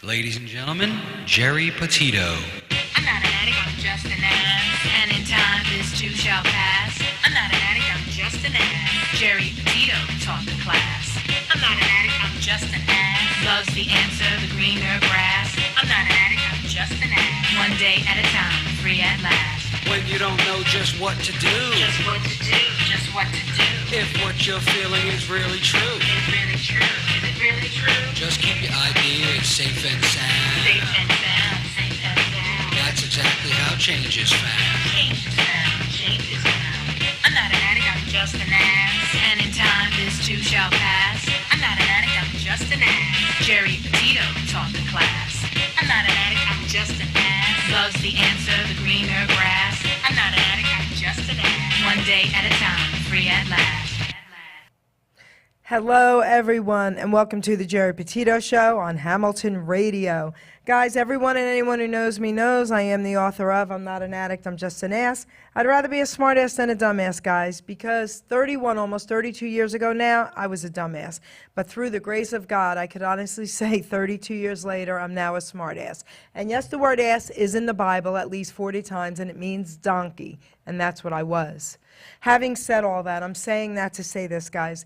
Ladies and gentlemen, Geri Petito. I'm not an addict, I'm just an ass. And in time, this too shall pass. I'm not an addict, I'm just an ass. Geri Petito taught the class. I'm not an addict, I'm just an ass. Loves the answer, the greener grass. I'm not an addict, I'm just an ass. One day at a time, free at last. When you don't know just what to do. Just what to do, just what to do. If what you're feeling is really true. Is it really true? Is it really true? Just keep your ideas safe and sound. Safe and sound, safe and sound. That's exactly how change is found. Change is found, change is found. I'm not an addict, I'm just an ass. And in time, this too shall pass. I'm not an addict, I'm just an ass. Geri Petitos taught the class. I'm not an addict, I'm just an ass. Loves the answer, the greener grass. I'm not an addict, I'm just an ass. One day at a time, free at last. Hello, everyone, and welcome to the Geri Petitos Show on Hamilton Radio. Guys, everyone and anyone who knows me knows I am the author of I'm Not an Addict, I'm Just an Ass. I'd rather be a smartass than a dumbass, guys, because 31, almost 32 years ago now, I was a dumbass. But through the grace of God, I could honestly say 32 years later, I'm now a smartass. And yes, the word ass is in the Bible at least 40 times, and it means donkey, and that's what I was. Having said all that, I'm saying that to say this, guys.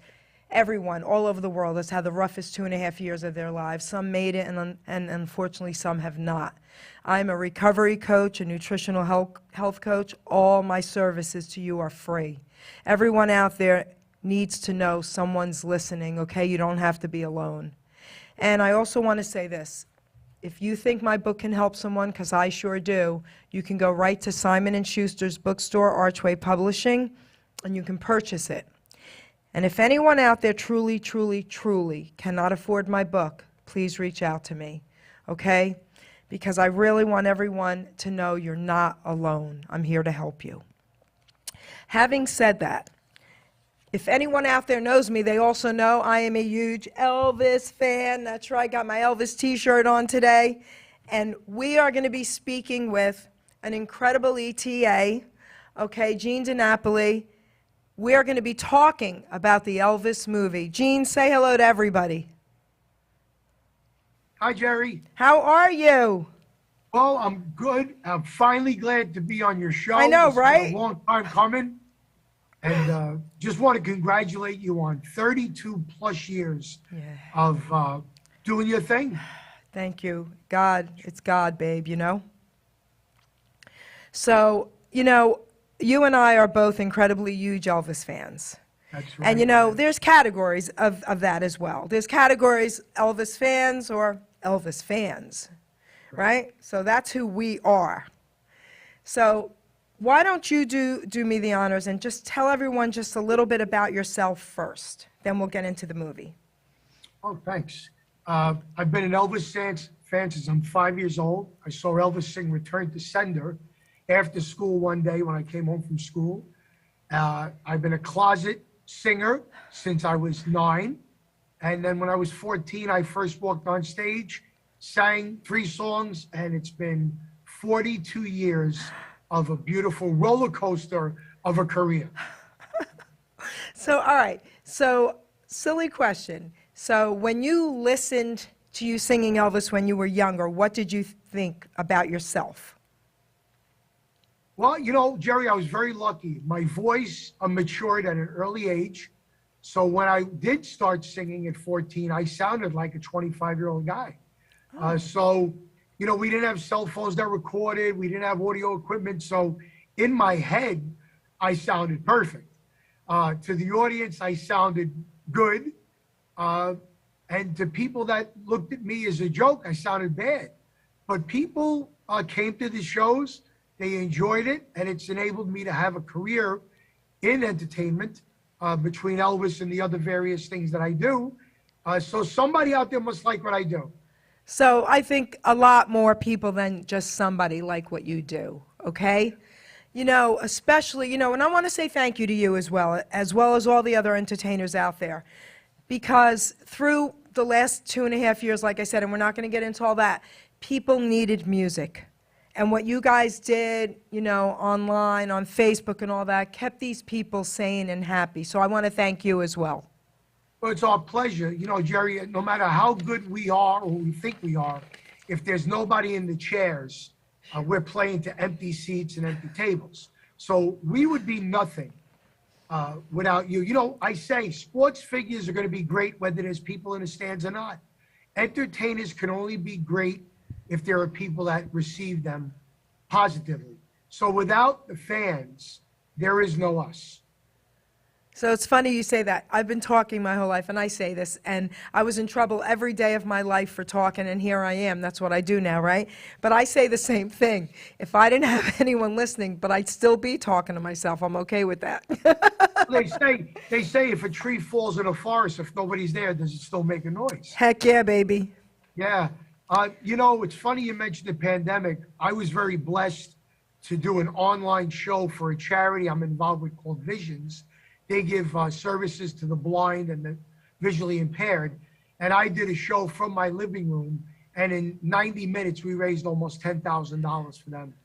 Everyone all over the world has had the roughest 2.5 years of their lives. Some made it, and unfortunately some have not. I'm a recovery coach, a nutritional health coach. All my services to you are free. Everyone out there needs to know someone's listening, okay? You don't have to be alone. And I also want to say this. If you think my book can help someone, because I sure do, you can go right to Simon & Schuster's bookstore, Archway Publishing, and you can purchase it. And if anyone out there truly, truly, truly cannot afford my book, please reach out to me, okay? Because I really want everyone to know you're not alone. I'm here to help you. Having said that, if anyone out there knows me, they also know I am a huge Elvis fan. That's right, I got my Elvis t-shirt on today. And we are going to be speaking with an incredible E.T.A, okay, Gene Dinapoli. We are going to be talking about the Elvis movie. Gene, say hello to everybody. Hi, Geri. How are you? Well, I'm good. I'm finally glad to be on your show. I know, It's been right? a long time coming. And just want to congratulate you on 32 plus years of doing your thing. Thank you. God, it's God, babe, you know? So, you know, you and I are both incredibly huge Elvis fans. That's right. And, you know, there's categories of that as well. There's categories Elvis fans or Elvis fans, right? So that's who we are. So why don't you do me the honors and just tell everyone just a little bit about yourself first. Then we'll get into the movie. Oh, thanks. I've been an Elvis fan since I'm 5 years old. I saw Elvis sing Return to Sender after school one day when I came home from school. I've been a closet singer since I was 9. And then when I was 14, I first walked on stage, sang 3 songs, and it's been 42 years of a beautiful roller coaster of a career. So, all right. So, silly question. So, when you listened to you singing Elvis when you were younger, what did you think about yourself? Well, you know, Geri, I was very lucky. My voice matured at an early age. So when I did start singing at 14, I sounded like a 25-year-old guy. So, you know, we didn't have cell phones that recorded. We didn't have audio equipment. So in my head, I sounded perfect. To the audience, I sounded good. And to people that looked at me as a joke, I sounded bad. But people came to the shows. They enjoyed it, and it's enabled me to have a career in entertainment between Elvis and the other various things that I do. So somebody out there must like what I do. So I think a lot more people than just somebody like what you do, okay? You know, especially, you know, and I want to say thank you to you as well as all the other entertainers out there. Because through the last 2.5 years, like I said, and we're not going to get into all that, people needed music. And what you guys did, you know, online, on Facebook and all that, kept these people sane and happy. So I want to thank you as well. Well, it's our pleasure. You know, Geri, no matter how good we are or we think we are, if there's nobody in the chairs, we're playing to empty seats and empty tables. So we would be nothing without you. You know, I say sports figures are going to be great whether there's people in the stands or not. Entertainers can only be great if there are people that receive them positively. So without the fans, there is no us. So it's funny you say that. I've been talking my whole life, and I say this, and I was in trouble every day of my life for talking, and here I am. That's what I do now, right? But I say the same thing. If I didn't have anyone listening, but I'd still be talking to myself, I'm okay with that. They say if a tree falls in a forest, if nobody's there, does it still make a noise? Heck yeah, baby. Yeah. You know, it's funny you mentioned the pandemic. I was very blessed to do an online show for a charity I'm involved with called Visions. They give services to the blind and the visually impaired. And I did a show from my living room. And in 90 minutes, we raised almost $10,000 for them.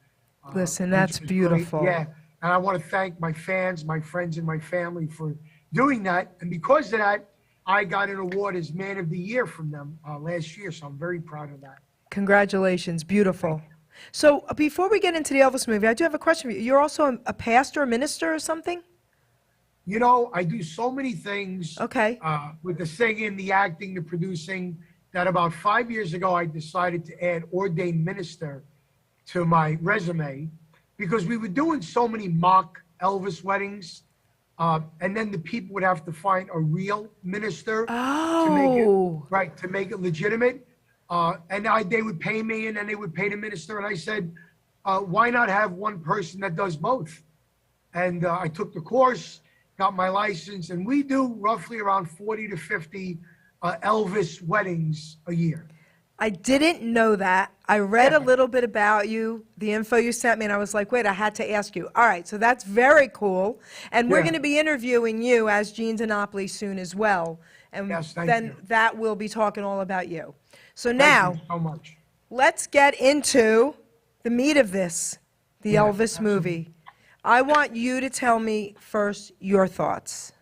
Listen, that's beautiful. Great. Yeah. And I want to thank my fans, my friends, and my family for doing that. And because of that, I got an award as Man of the Year from them last year. So I'm very proud of that. Congratulations. Beautiful. So before we get into the Elvis movie, I do have a question for you. You're also a pastor, a minister or something? You know, I do so many things. Okay. With the singing, the acting, the producing, that about 5 years ago, I decided to add ordained minister to my resume because we were doing so many mock Elvis weddings. And then the people would have to find a real minister to make it legitimate. And they would pay me and then they would pay the minister. And I said, why not have one person that does both? And I took the course, got my license, and we do roughly around 40 to 50 Elvis weddings a year. I didn't know that. I read a little bit about you, the info you sent me, and I was like, wait, I had to ask you. All right, so that's very cool. And we're going to be interviewing you as Gene Dinapoli soon as well. And Yes, thank then you. that will be talking all about you. So Thank now, you so much. let's get into the meat of this, the Elvis movie. I want you to tell me first your thoughts.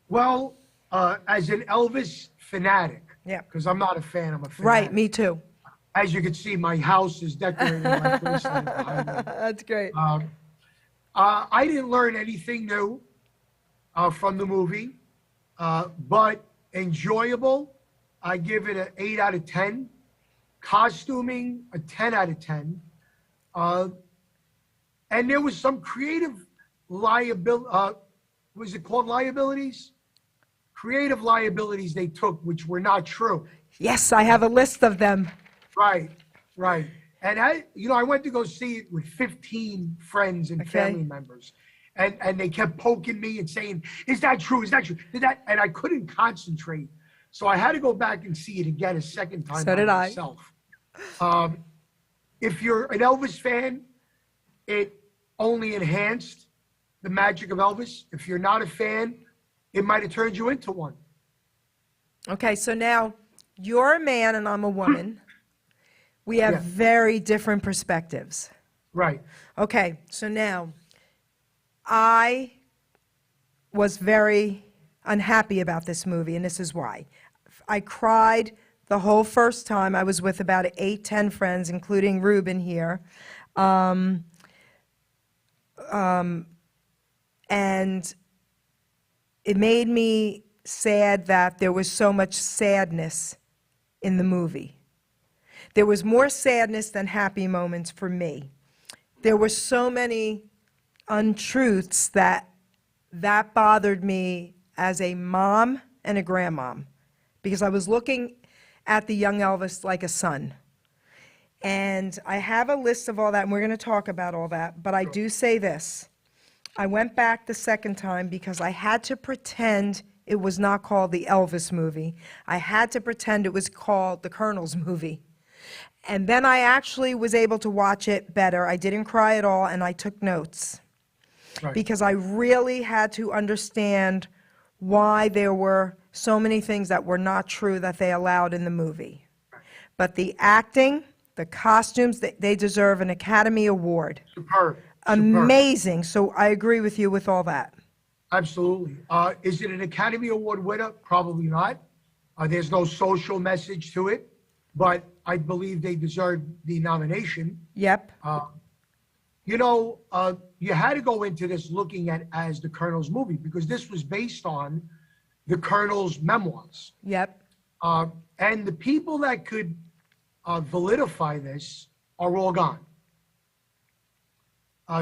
Well, as an Elvis fanatic, Yeah. because I'm not a fan, I'm a fanatic. Right, me too. As you can see, my house is decorated like this. That's great. I didn't learn anything new from the movie, but enjoyable. I give it an 8 out of 10. Costuming, a 10 out of 10. And there was some creative liability, was it called liabilities? Creative liabilities they took, which were not true. Yes, I have a list of them. Right. And I went to go see it with 15 friends and family members. And they kept poking me and saying, is that true? Is that true? And I couldn't concentrate. So I had to go back and see it again a second time So did I. myself. If you're an Elvis fan, it only enhanced the magic of Elvis. If you're not a fan, it might have turned you into one. Okay, so now you're a man and I'm a woman. We have very different perspectives. Right. Okay, so now I was very unhappy about this movie, and this is why. I cried the whole first time. I was with about 8, 10 friends, including Ruben here. And it made me sad that there was so much sadness in the movie. There was more sadness than happy moments for me. There were so many untruths that bothered me as a mom and a grandmom, because I was looking at the young Elvis like a son. And I have a list of all that, and we're going to talk about all that, but I do say this. I went back the second time because I had to pretend it was not called the Elvis movie. I had to pretend it was called the Colonel's movie. And then I actually was able to watch it better. I didn't cry at all, and I took notes. Right. Because I really had to understand why there were so many things that were not true that they allowed in the movie. But the acting, the costumes, they deserve an Academy Award. Superb. Amazing. So I agree with you with all that. Absolutely. Is it an Academy Award winner? Probably not. There's no social message to it. but I believe they deserved the nomination. Yep. You had to go into this looking at as the Colonel's movie because this was based on the Colonel's memoirs. Yep. And the people that could validify this are all gone.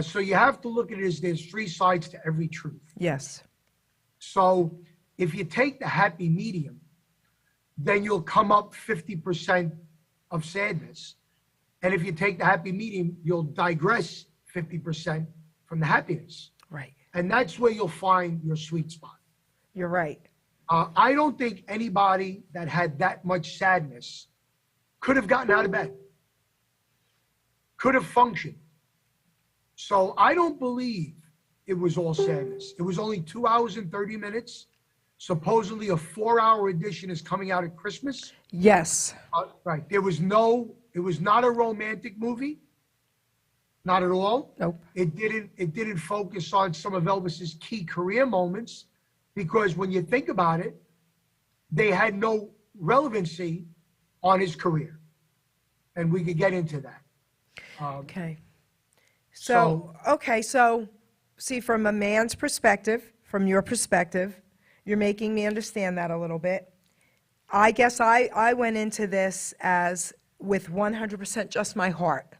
So you have to look at it as there's three sides to every truth. Yes. So if you take the happy medium, then you'll come up 50% of sadness. And if you take the happy medium, you'll digress 50% from the happiness. Right. And that's where you'll find your sweet spot. You're right. I don't think anybody that had that much sadness could have gotten out of bed, could have functioned. So I don't believe it was all sadness. It was only 2 hours and 30 minutes. Supposedly a 4-hour edition is coming out at Christmas. Yes. Right. It was not a romantic movie. Not at all. Nope. It didn't focus on some of Elvis's key career moments because when you think about it, they had no relevancy on his career. And we could get into that. Okay. So, see, from a man's perspective, from your perspective, you're making me understand that a little bit. I guess I went into this as with 100% just my heart.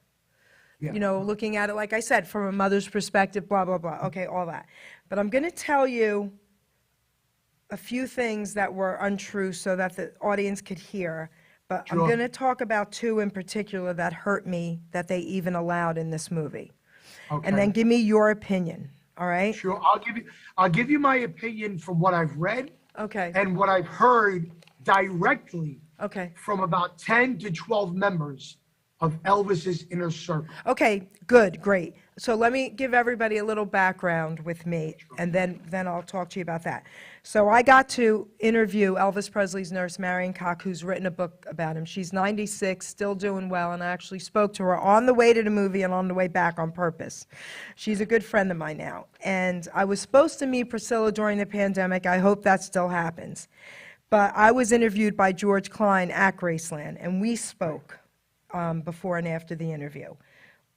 Yeah. You know, looking at it, like I said, from a mother's perspective, blah, blah, blah. Okay, all that. But I'm going to tell you a few things that were untrue so that the audience could hear. But Sure. I'm going to talk about two in particular that hurt me that they even allowed in this movie. Okay. And then give me your opinion, all right? Sure. I'll give you my opinion from what I've read Okay, and what I've heard directly okay. from about 10 to 12 members of Elvis's inner circle. Okay, good, great. So let me give everybody a little background with me, and then I'll talk to you about that. So I got to interview Elvis Presley's nurse, Marion Cock, who's written a book about him. She's 96, still doing well, and I actually spoke to her on the way to the movie and on the way back on purpose. She's a good friend of mine now. And I was supposed to meet Priscilla during the pandemic. I hope that still happens. But I was interviewed by George Klein at Graceland, and we spoke before and after the interview.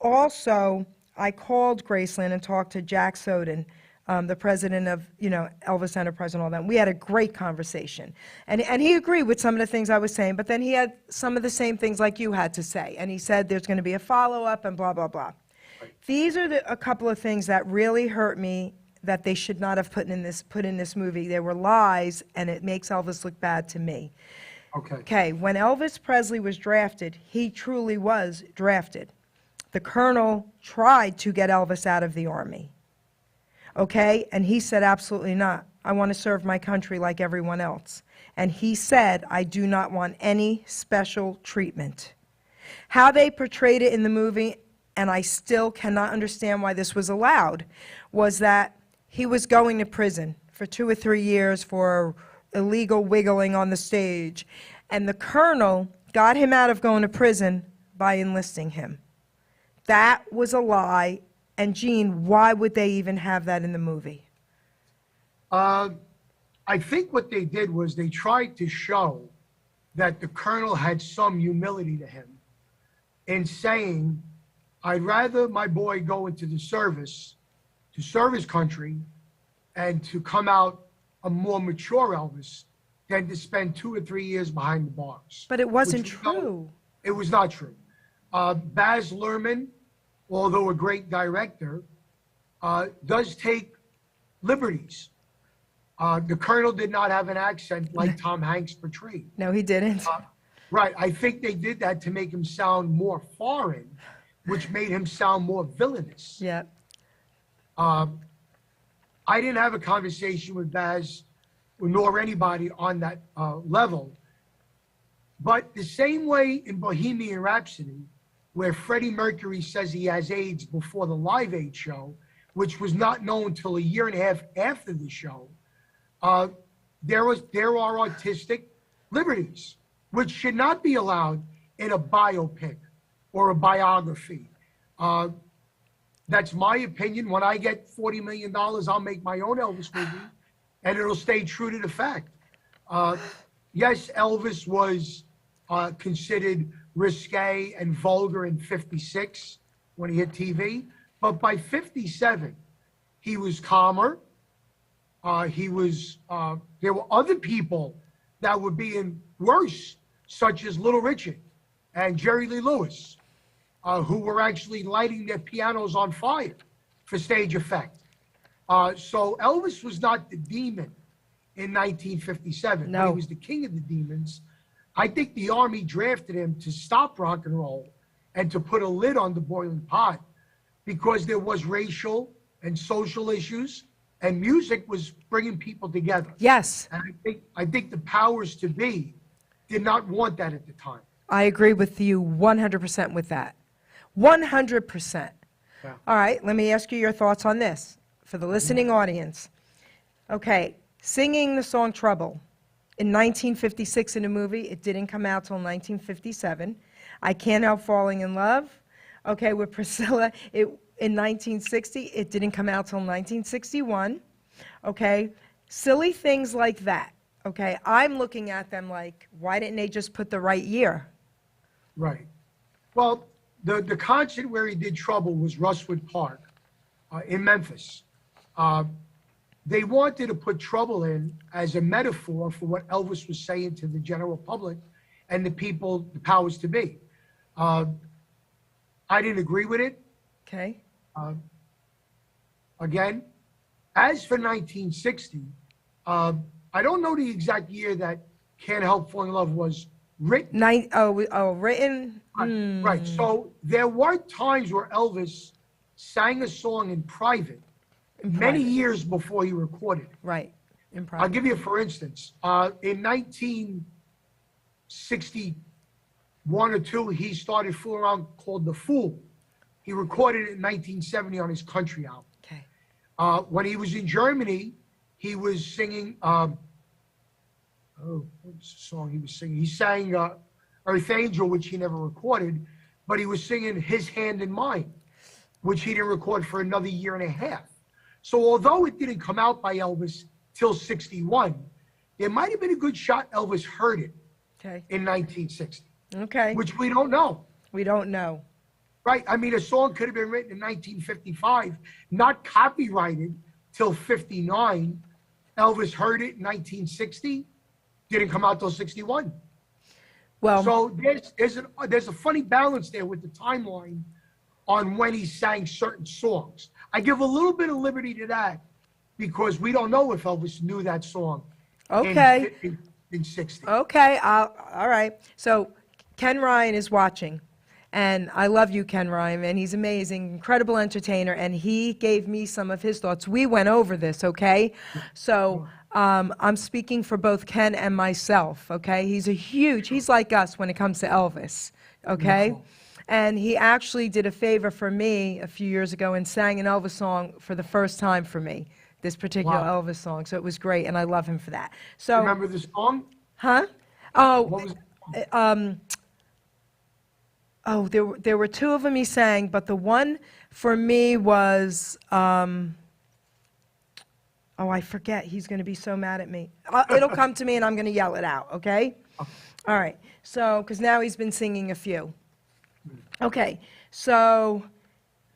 Also, I called Graceland and talked to Jack Soden, the president of, Elvis Enterprise and all that. We had a great conversation. And he agreed with some of the things I was saying, but then he had some of the same things like you had to say. And he said there's going to be a follow-up and blah, blah, blah. Right. These are a couple of things that really hurt me that they should not have put in this movie. They were lies, and it makes Elvis look bad to me. Okay, when Elvis Presley was drafted, he truly was drafted. The colonel tried to get Elvis out of the army. Okay, and he said, absolutely not. I want to serve my country like everyone else. And he said, I do not want any special treatment. How they portrayed it in the movie, and I still cannot understand why this was allowed, was that he was going to prison for 2 or 3 years for illegal wiggling on the stage, and the colonel got him out of going to prison by enlisting him. That was a lie, and Gene, why would they even have that in the movie? I think what they did was they tried to show that the colonel had some humility to him in saying, I'd rather my boy go into the service to serve his country and to come out a more mature Elvis than to spend 2 or 3 years behind the bars. But it wasn't true. It was not true. Baz Luhrmann, although a great director, does take liberties. The colonel did not have an accent like Tom Hanks portrayed. No, he didn't. Right. I think they did that to make him sound more foreign, which made him sound more villainous. Yeah. I didn't have a conversation with Baz nor anybody on that level. But the same way in Bohemian Rhapsody, where Freddie Mercury says he has AIDS before the Live Aid show, which was not known till a year and a half after the show, there are artistic liberties, which should not be allowed in a biopic or a biography. That's my opinion. When I get $40 million, I'll make my own Elvis movie, and it'll stay true to the fact. Yes, Elvis was considered risque and vulgar in 56 when he hit TV. But by 57, he was calmer. There were other people that were being worse, such as Little Richard and Jerry Lee Lewis, who were actually lighting their pianos on fire for stage effect. So Elvis was not the demon in 1957. No. He was the king of the demons. I think the Army drafted him to stop rock and roll and to put a lid on the boiling pot because there was racial and social issues, and music was bringing people together. Yes. And I think the powers to be did not want that at the time. I agree with you 100% with that. 100%. Yeah. All right, let me ask you your thoughts on this for the listening audience. Okay, singing the song Trouble in 1956 in a movie, it didn't come out till 1957. I Can't Help Falling in Love, okay, with Priscilla, in 1960, it didn't come out till 1961. Okay, silly things like that. Okay, I'm looking at them like, why didn't they just put the right year? Right. Well, the concert where he did Trouble was Rustwood Park in Memphis. They wanted to put Trouble in as a metaphor for what Elvis was saying to the general public and the people, the powers to be. I didn't agree with it. Okay. Again, as for 1960, I don't know the exact year that Can't Help Falling in Love was written. Written? Right. So there were times where Elvis sang a song in private many years before he recorded it. Right. In I'll private. give you, for instance, in 1961 or 2, he started fooling around called The Fool. He recorded it in 1970 on his country album. Okay. When he was in Germany, he was singing, what was the song he was singing? He sang Earth Angel, which he never recorded, but he was singing His Hand in Mine, which he didn't record for another year and a half. So although it didn't come out by Elvis till 61, there might have been a good shot Elvis heard it Okay. in 1960, Okay. which we don't know. We don't know. Right? I mean, a song could have been written in 1955, not copyrighted till 59. Elvis heard it in 1960, didn't come out till 61. Well, So there's a funny balance there with the timeline on when he sang certain songs. I give a little bit of liberty to that because we don't know if Elvis knew that song okay. in 60. Okay. All right. So Ken Ryan is watching. And I love you, Ken Ryan, and he's amazing, incredible entertainer, and he gave me some of his thoughts. We went over this, okay? So I'm speaking for both Ken and myself, okay? He's like us when it comes to Elvis, okay? And he actually did a favor for me a few years ago and sang an Elvis song for the first time for me, this particular Elvis song. So it was great, and I love him for that. So, Remember the song? huh? What was There were two of them he sang, but the one for me was, I forget. He's going to be so mad at me. It'll come to me and I'm going to yell it out, okay? All right. So, because now he's been singing a few. Okay. So,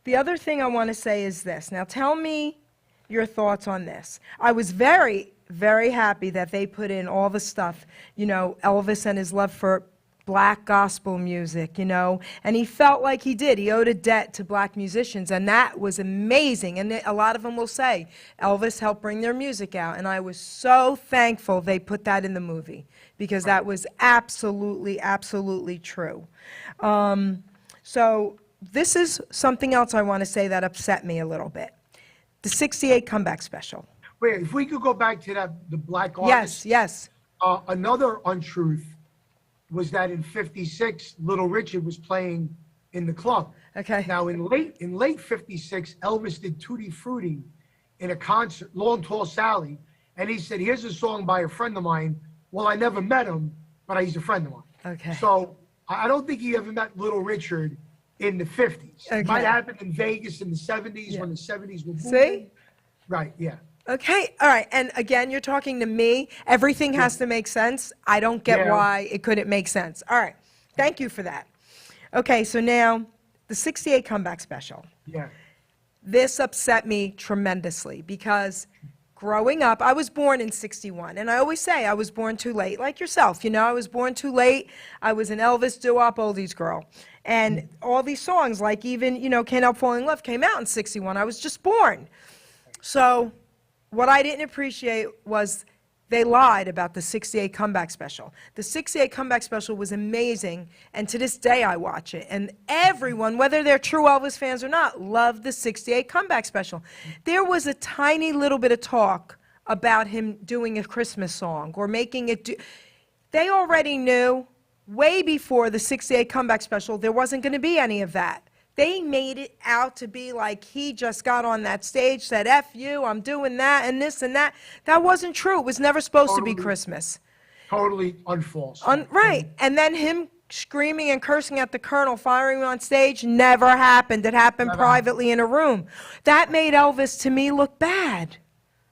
the other thing I want to say is this. Now, tell me your thoughts on this. I was very, very happy that they put in all the stuff, Elvis and his love for black gospel music, and he felt like he did. He owed a debt to black musicians, and that was amazing. And a lot of them will say, Elvis helped bring their music out, and I was so thankful they put that in the movie, because that was absolutely, absolutely true. So this is something else I want to say that upset me a little bit. The 68 comeback special. Wait, if we could go back to the black artist. Yes. Another untruth was that in 56, Little Richard was playing in the club. Okay. Now, in late 56, Elvis did Tutti Frutti in a concert, Long Tall Sally, and he said, here's a song by a friend of mine. Well, I never met him, but he's a friend of mine. Okay. So I don't think he ever met Little Richard in the 50s. Okay. It might happen in Vegas in the 70s when the 70s were booming. See? Right, yeah. Okay, all right. And again, you're talking to me. Everything has to make sense. I don't get Yeah. why it couldn't make sense. All right. Thank you for that. Okay, so now the 68 comeback special. Yeah. This upset me tremendously because growing up, I was born in 61, and I always say I was born too late, like yourself. You know, I was born too late. I was an Elvis doo-wop oldies girl. And all these songs, like even, you know, Can't Help Falling in Love came out in 61. I was just born. So what I didn't appreciate was they lied about the 68 comeback special. The 68 comeback special was amazing, and to this day I watch it. And everyone, whether they're true Elvis fans or not, loved the 68 comeback special. There was a tiny little bit of talk about him doing a Christmas song or making it do. They already knew way before the 68 comeback special there wasn't going to be any of that. They made it out to be like he just got on that stage, said, F you, I'm doing that and this and that. That wasn't true. It was never supposed to be Christmas. Totally unfalse. Right. And then him screaming and cursing at the Colonel, firing him on stage, never happened. It happened privately in a room. That made Elvis, to me, look bad.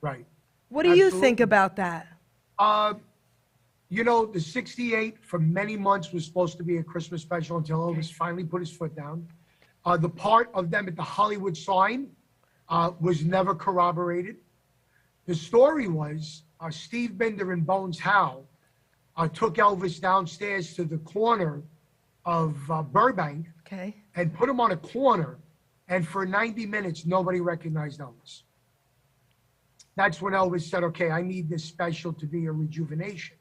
Right. What do you think about that? You know, the 68 for many months was supposed to be a Christmas special until Elvis finally put his foot down. The part of them at the Hollywood sign was never corroborated. The story was Steve Binder and Bones Howe took Elvis downstairs to the corner of Burbank and put him on a corner, and for 90 minutes, nobody recognized Elvis. That's when Elvis said, okay, I need this special to be a rejuvenation,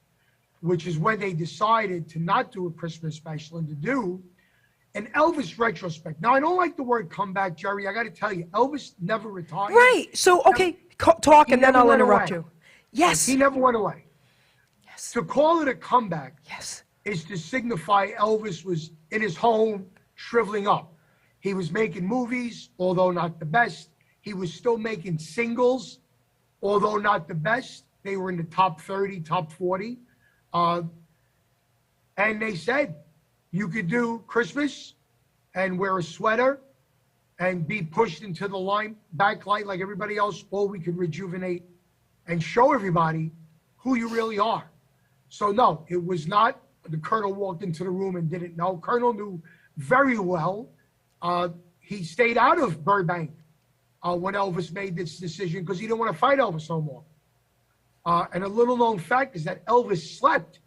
which is when they decided to not do a Christmas special and to do an Elvis retrospect. Now, I don't like the word comeback, Jerry. I got to tell you, Elvis never retired. Right. So, okay, talk and then I'll interrupt you. Yes. He never went away. Yes. To call it a comeback Yes. is to signify Elvis was in his home shriveling up. He was making movies, although not the best. He was still making singles, although not the best. They were in the top 30, top 40. And they said, you could do Christmas and wear a sweater and be pushed into the backlight like everybody else, or we could rejuvenate and show everybody who you really are. So no, it was not the Colonel walked into the room and didn't know. Colonel knew very well. He stayed out of Burbank when Elvis made this decision because he didn't want to fight Elvis no more. And a little known fact is that Elvis slept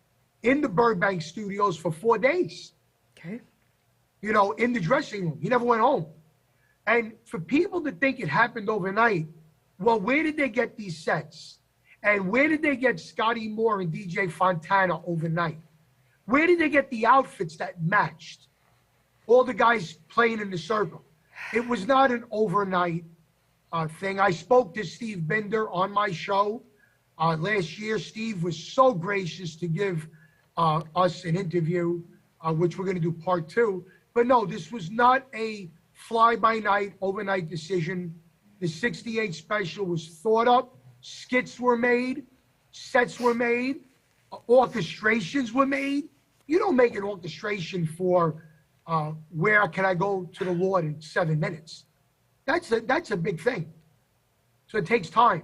in the Burbank studios for 4 days. Okay. You know, in the dressing room. He never went home. And for people to think it happened overnight, well, where did they get these sets? And where did they get Scotty Moore and DJ Fontana overnight? Where did they get the outfits that matched all the guys playing in the circle? It was not an overnight thing. I spoke to Steve Binder on my show last year. Steve was so gracious to give us an interview, which we're going to do part 2. But no, this was not a fly-by-night, overnight decision. The 68 special was thought up. Skits were made. Sets were made. Orchestrations were made. You don't make an orchestration for where can I go to the Lord in 7 minutes. That's a big thing. So it takes time.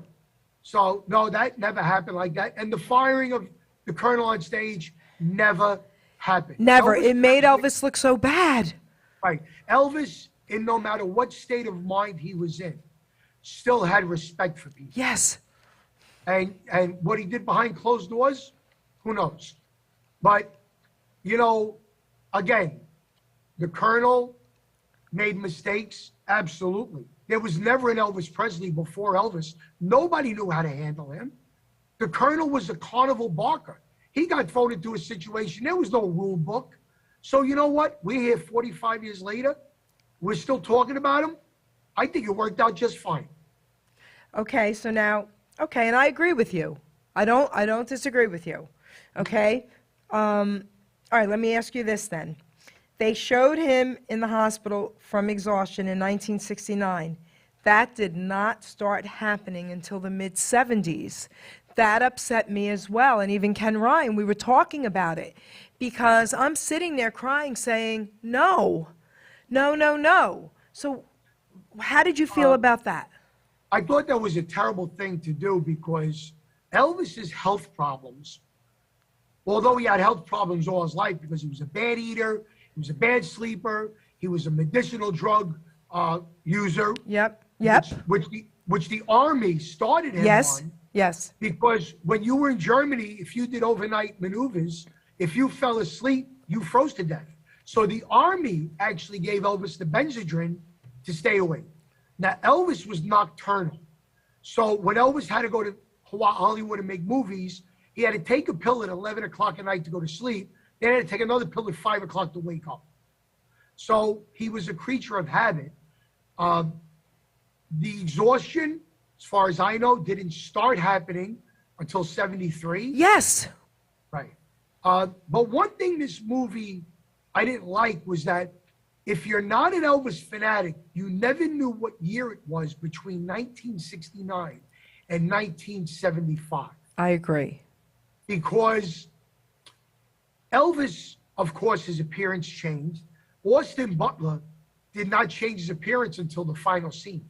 So no, that never happened like that. And the firing of the Colonel on stage never happened. Never. Elvis, it made Elvis look so bad. Right. Elvis, in no matter what state of mind he was in, still had respect for people. Yes. And what he did behind closed doors, who knows? But, you know, again, the Colonel made mistakes, absolutely. There was never an Elvis Presley before Elvis. Nobody knew how to handle him. The Colonel was a carnival barker. He got thrown into a situation. There was no rule book. So you know what? We're here 45 years later. We're still talking about him. I think it worked out just fine. Okay, so now, okay, and I agree with you. I don't disagree with you. Okay? All right, let me ask you this then. They showed him in the hospital from exhaustion in 1969. That did not start happening until the mid-'70s. That upset me as well, and even Ken Ryan, we were talking about it, because I'm sitting there crying saying, no, no, no, no. So how did you feel about that? I thought that was a terrible thing to do because Elvis's health problems, although he had health problems all his life because he was a bad eater, he was a bad sleeper, he was a medicinal drug user. Yep. Which the army started him Yes. on. Yes. Because when you were in Germany, if you did overnight maneuvers, if you fell asleep, you froze to death. So the army actually gave Elvis the Benzedrine to stay awake. Now, Elvis was nocturnal. So when Elvis had to go to Hollywood and make movies, he had to take a pill at 11 o'clock at night to go to sleep. Then he had to take another pill at 5 o'clock to wake up. So he was a creature of habit. The exhaustion, as far as I know, didn't start happening until 73. Yes. Right. But one thing this movie I didn't like was that if you're not an Elvis fanatic, you never knew what year it was between 1969 and 1975. I agree. Because Elvis, of course, his appearance changed. Austin Butler did not change his appearance until the final scene.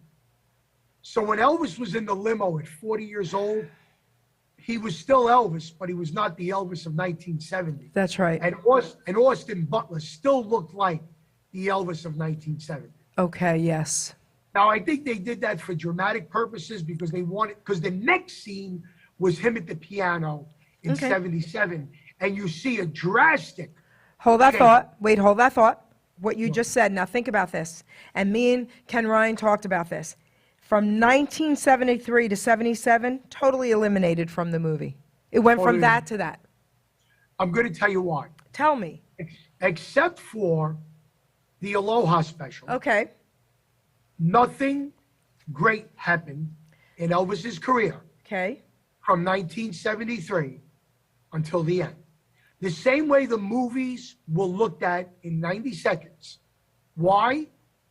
So when Elvis was in the limo at 40 years old, he was still Elvis, but he was not the Elvis of 1970. That's right. And Austin Butler still looked like the Elvis of 1970. Okay, yes. Now, I think they did that for dramatic purposes because because the next scene was him at the piano in 77. And you see a drastic. Hold that change. thought. Wait, hold that thought. What you just said. Now think about this. And me and Ken Ryan talked about this. From 1973 to 77, totally eliminated from the movie. It went from that to that. I'm going to tell you why. Tell me. Except for the Aloha special. Okay. Nothing great happened in Elvis's career Okay. from 1973 until the end. The same way the movies were looked at in 90 seconds. Why?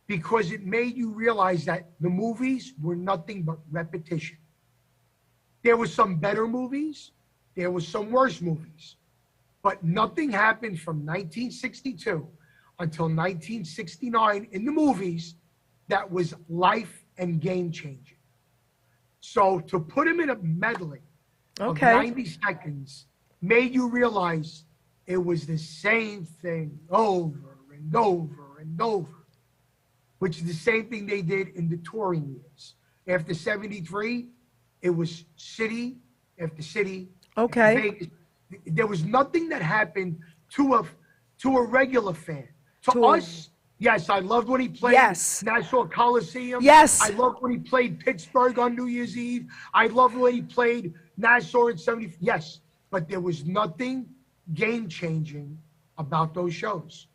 Because it made you realize that the movies were nothing but repetition. There were some better movies, there were some worse movies, but nothing happened from 1962 until 1969 in the movies that was life and game changing. So to put him in a medley of 90 seconds made you realize it was the same thing over and over and over, which is the same thing they did in the touring years. After 73, it was city after city. Okay. Vegas. There was nothing that happened to a regular fan. To us, yes, I loved when he played Nassau Coliseum. Yes. I loved when he played Pittsburgh on New Year's Eve. I loved when he played Nassau in 70. Yes, but there was nothing game-changing about those shows.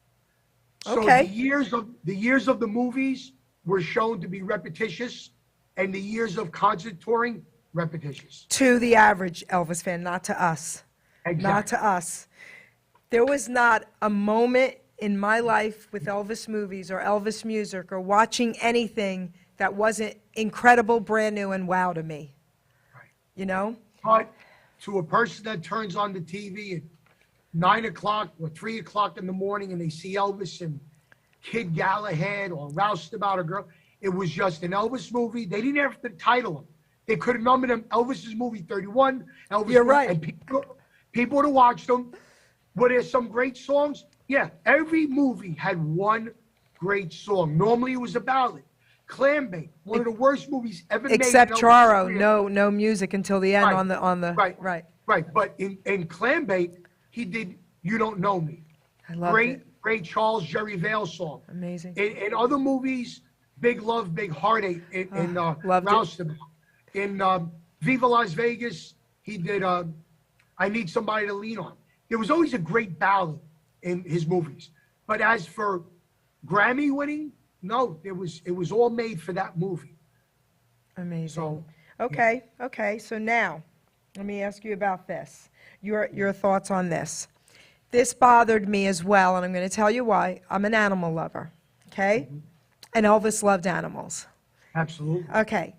So the years of the movies were shown to be repetitious, and the years of concert touring, repetitious. To the average Elvis fan, not to us. Exactly. Not to us. There was not a moment in my life with Elvis movies or Elvis music or watching anything that wasn't incredible, brand new, and wow to me. Right. You know? But to a person that turns on the TV at 9 o'clock or 3 o'clock in the morning and they see Elvis and Kid Galahad or Roustabout a Girl, it was just an Elvis movie. They didn't have to title him. They could have numbered him Elvis's movie 31. Elvis You're movie, right. And people would have watched them. Were there some great songs? Yeah, every movie had one great song. Normally it was a ballad. Clambake, one of the worst movies ever made. Except Charo, no music until the end Right. on the Right. But in Clambake, he did "You Don't Know Me." I love it. Great Charles Jerry Vale song. Amazing. In other movies, Big Love, Big Heartache in Roustabout. In Viva Las Vegas, he did I Need Somebody to Lean On. There was always a great ballad in his movies. But as for Grammy winning, no, it was all made for that movie. Amazing. So, Okay. So now, let me ask you about this. Your thoughts on this. This bothered me as well, and I'm going to tell you why. I'm an animal lover, okay? And Elvis loved animals. Absolutely. Okay.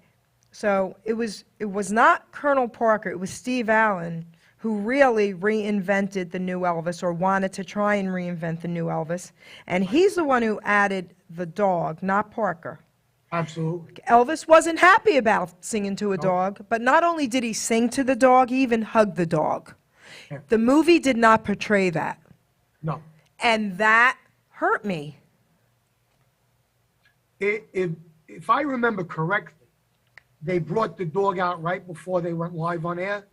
So it was not Colonel Parker, it was Steve Allen who really reinvented the new Elvis, or wanted to try and reinvent the new Elvis. And he's the one who added the dog, not Parker. Absolutely. Elvis wasn't happy about singing to a No. dog, but not only did he sing to the dog, he even hugged the dog. Yeah. The movie did not portray that, No. and that hurt me. If I remember correctly, they brought the dog out right before they went live on air.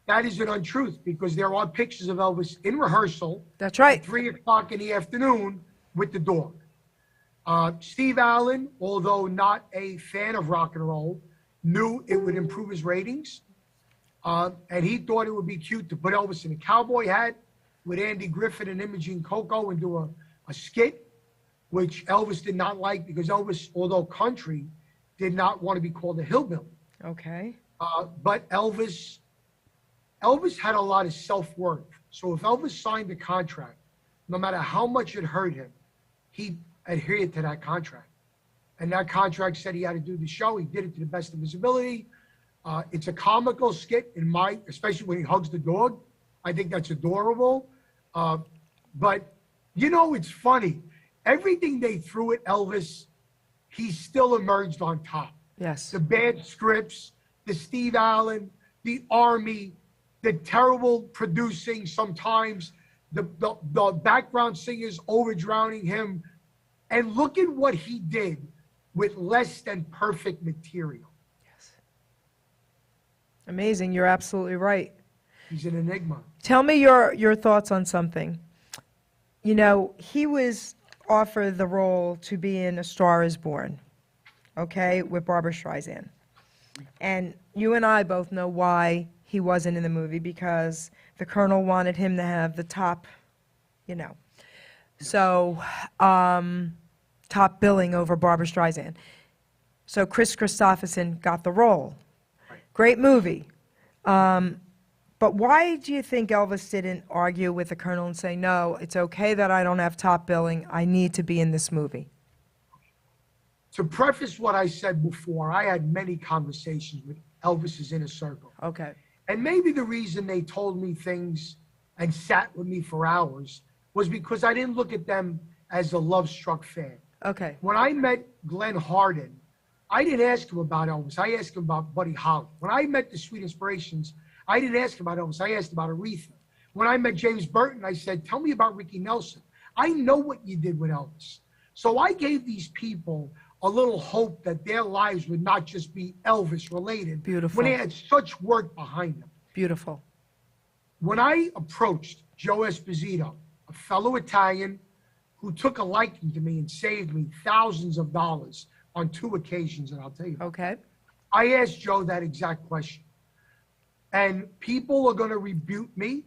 That is an untruth because there are pictures of Elvis in rehearsal That's right. at 3 o'clock in the afternoon with the dog. Steve Allen, although not a fan of rock and roll, knew it would improve his ratings. And he thought it would be cute to put Elvis in a cowboy hat with Andy Griffith and Imogene Coco and do a skit, which Elvis did not like because Elvis, although country, did not want to be called a hillbilly. Okay. But Elvis had a lot of self-worth. So if Elvis signed a contract, no matter how much it hurt him, he adhered to that contract. And that contract said he had to do the show. He did it to the best of his ability. It's a comical skit especially when he hugs the dog. I think that's adorable. But, it's funny. Everything they threw at Elvis, he still emerged on top. Yes. The bad scripts, the Steve Allen, the Army, the terrible producing sometimes, the background singers over-drowning him. And look at what he did with less than perfect material. Yes. Amazing. You're absolutely right. He's an enigma. Tell me your thoughts on something. He was offered the role to be in A Star Is Born, okay, with Barbra Streisand. And you and I both know why he wasn't in the movie, because the Colonel wanted him to have the top, So, top billing over Barbra Streisand. So Chris Christopherson got the role. Great movie. But why do you think Elvis didn't argue with the Colonel and say, no, it's okay that I don't have top billing, I need to be in this movie? To preface what I said before, I had many conversations with Elvis's inner circle. Okay. And maybe the reason they told me things and sat with me for hours was because I didn't look at them as a love-struck fan. Okay. When I met Glenn Hardin, I didn't ask him about Elvis. I asked him about Buddy Holly. When I met the Sweet Inspirations, I didn't ask him about Elvis. I asked about Aretha. When I met James Burton, I said, tell me about Ricky Nelson. I know what you did with Elvis. So I gave these people a little hope that their lives would not just be Elvis related. Beautiful. When they had such work behind them. Beautiful. When I approached Joe Esposito, a fellow Italian who took a liking to me and saved me thousands of dollars on 2 occasions, and I'll tell you. Okay. I asked Joe that exact question. And people are going to rebuke me,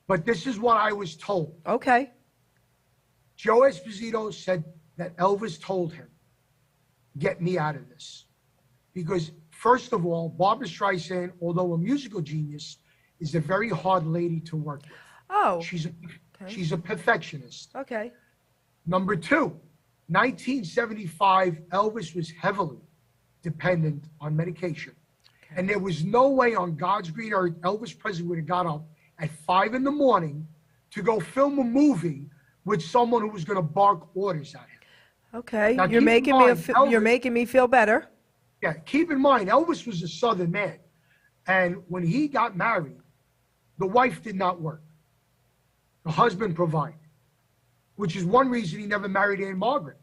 but this is what I was told. Okay. Joe Esposito said that Elvis told him, get me out of this. Because, first of all, Barbra Streisand, although a musical genius, is a very hard lady to work with. Oh. She's a perfectionist. Okay. Number 2, 1975, Elvis was heavily dependent on medication. Okay. And there was no way on God's green earth Elvis Presley would have got up at 5 in the morning to go film a movie with someone who was going to bark orders at him. Okay. Now, you're making me feel better. Yeah, keep in mind, Elvis was a Southern man. And when he got married, the wife did not work. The husband provided, which is one reason he never married Anne Margaret,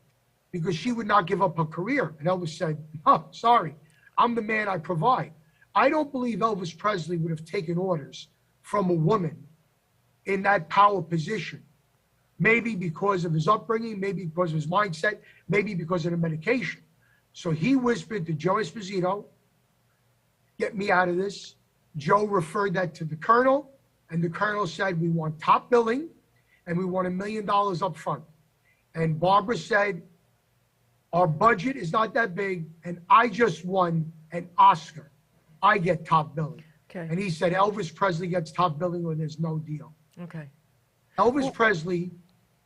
because she would not give up her career. And Elvis said, oh, sorry, I'm the man, I provide. I don't believe Elvis Presley would have taken orders from a woman in that power position. Maybe because of his upbringing, maybe because of his mindset, maybe because of the medication. So he whispered to Joe Esposito, get me out of this. Joe referred that to the Colonel, and the Colonel said, we want top billing, and we want $1 million up front. And Barbara said, our budget is not that big, and I just won an Oscar. I get top billing. Okay. And he said, Elvis Presley gets top billing or there's no deal. Okay. Elvis Presley,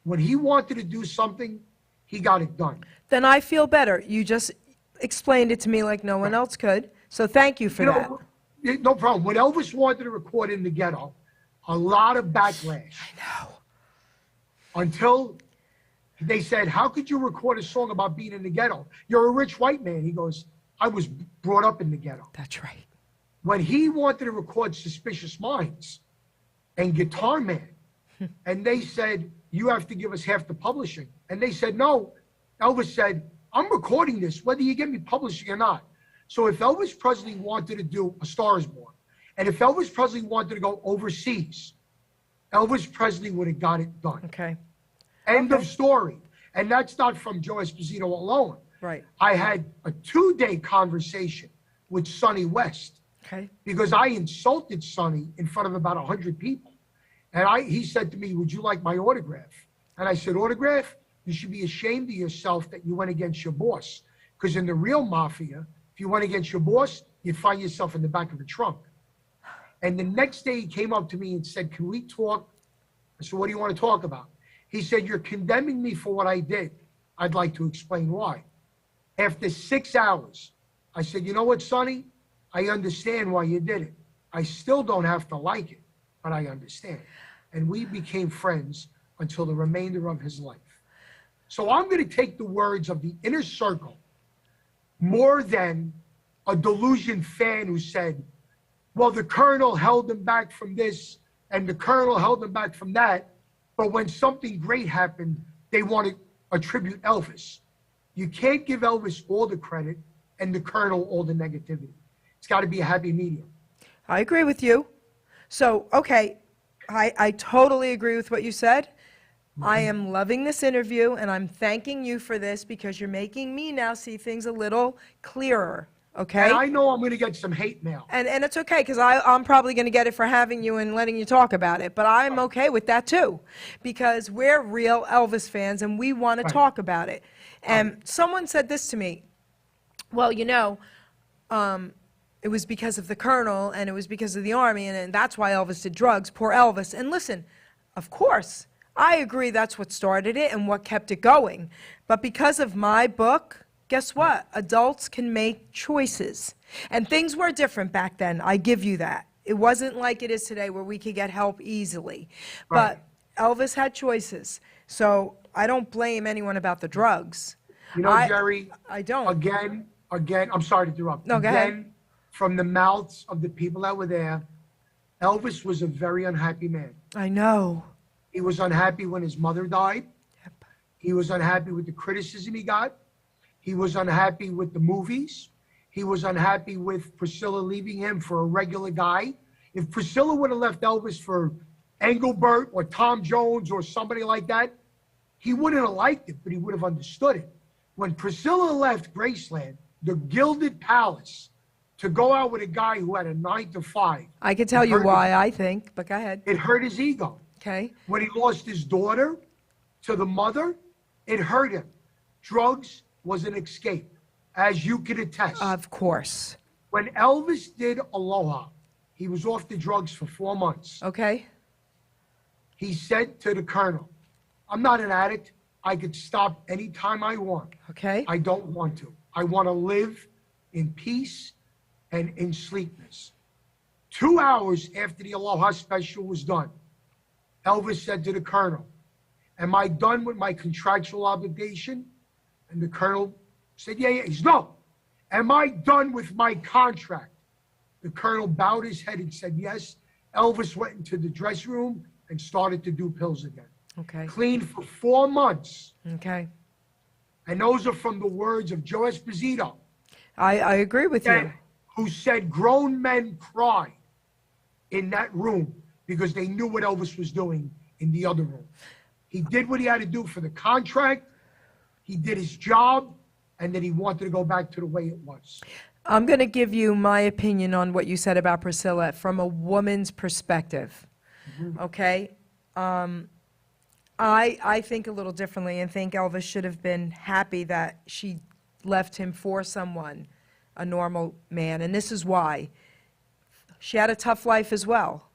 when he wanted to do something, he got it done. Then I feel better. You just explained it to me like no one else could. So thank you for that. No problem. When Elvis wanted to record in the ghetto, a lot of backlash. I know. Until They said, how could you record a song about being in the ghetto? You're a rich white man. He goes, I was brought up in the ghetto. That's right. When he wanted to record Suspicious Minds and Guitar Man, and they said, you have to give us half the publishing. And they said, no. Elvis said, I'm recording this, whether you give me publishing or not. So if Elvis Presley wanted to do A Star Is Born, and if Elvis Presley wanted to go overseas, Elvis Presley would have got it done. Okay. End of story. And that's not from Joe Esposito alone. Right. I had a 2-day conversation with Sonny West. Okay. Because I insulted Sonny in front of about 100 people. And he said to me, would you like my autograph? And I said, autograph? You should be ashamed of yourself that you went against your boss. Because in the real mafia, if you went against your boss, you'd find yourself in the back of a trunk. And the next day he came up to me and said, can we talk? I said, what do you want to talk about? He said, you're condemning me for what I did. I'd like to explain why. After 6 hours, I said, you know what, Sonny? I understand why you did it. I still don't have to like it, but I understand. And we became friends until the remainder of his life. So I'm going to take the words of the inner circle more than a delusion fan who said, well, the colonel held him back from this and the colonel held him back from that. But when something great happened, they want to attribute Elvis. You can't give Elvis all the credit and the colonel all the negativity. It's got to be a happy medium. I agree with you. So, okay, I totally agree with what you said. I am loving this interview, and I'm thanking you for this because you're making me now see things a little clearer, okay? And I know I'm going to get some hate mail. And it's okay, because I'm probably going to get it for having you and letting you talk about it, but I'm okay with that too, because we're real Elvis fans, and we want to talk about it. And someone said this to me, well, you know, it was because of the colonel, and it was because of the army, and that's why Elvis did drugs. Poor Elvis. And listen, of course, I agree that's what started it and what kept it going. But because of my book, guess what? Adults can make choices. And things were different back then. I give you that. It wasn't like it is today where we could get help easily. Right. But Elvis had choices. So I don't blame anyone about the drugs. You know, Jerry, I don't. Again, I'm sorry to interrupt. No, go ahead. From the mouths of the people that were there, Elvis was a very unhappy man. I know. He was unhappy when his mother died. Yep. He was unhappy with the criticism he got. He was unhappy with the movies. He was unhappy with Priscilla leaving him for a regular guy. If Priscilla would have left Elvis for Engelbert or Tom Jones or somebody like that, he wouldn't have liked it, but he would have understood it. When Priscilla left Graceland, the Gilded Palace, to go out with a guy who had a 9 to 5. I can tell you why, I think, but go ahead. It hurt his ego. Okay. When he lost his daughter to the mother, it hurt him. Drugs was an escape, as you can attest. Of course. When Elvis did Aloha, he was off the drugs for 4 months. Okay. He said to the colonel, I'm not an addict. I could stop anytime I want. Okay. I don't want to. I want to live in peace and in sleepness. 2 hours after the Aloha special was done, Elvis said to the colonel, am I done with my contractual obligation? And the colonel said, yeah. He said, no. Am I done with my contract? The colonel bowed his head and said, yes. Elvis went into the dressing room and started to do pills again. Okay. Cleaned for 4 months. Okay. And those are from the words of Joe Esposito. I agree with you. Who said grown men cried in that room because they knew what Elvis was doing in the other room. He did what he had to do for the contract. He did his job, and then he wanted to go back to the way it was. I'm going to give you my opinion on what you said about Priscilla from a woman's perspective. Okay? I think a little differently and think Elvis should have been happy that she left him for someone, a normal man. And this is why. She had a tough life as well.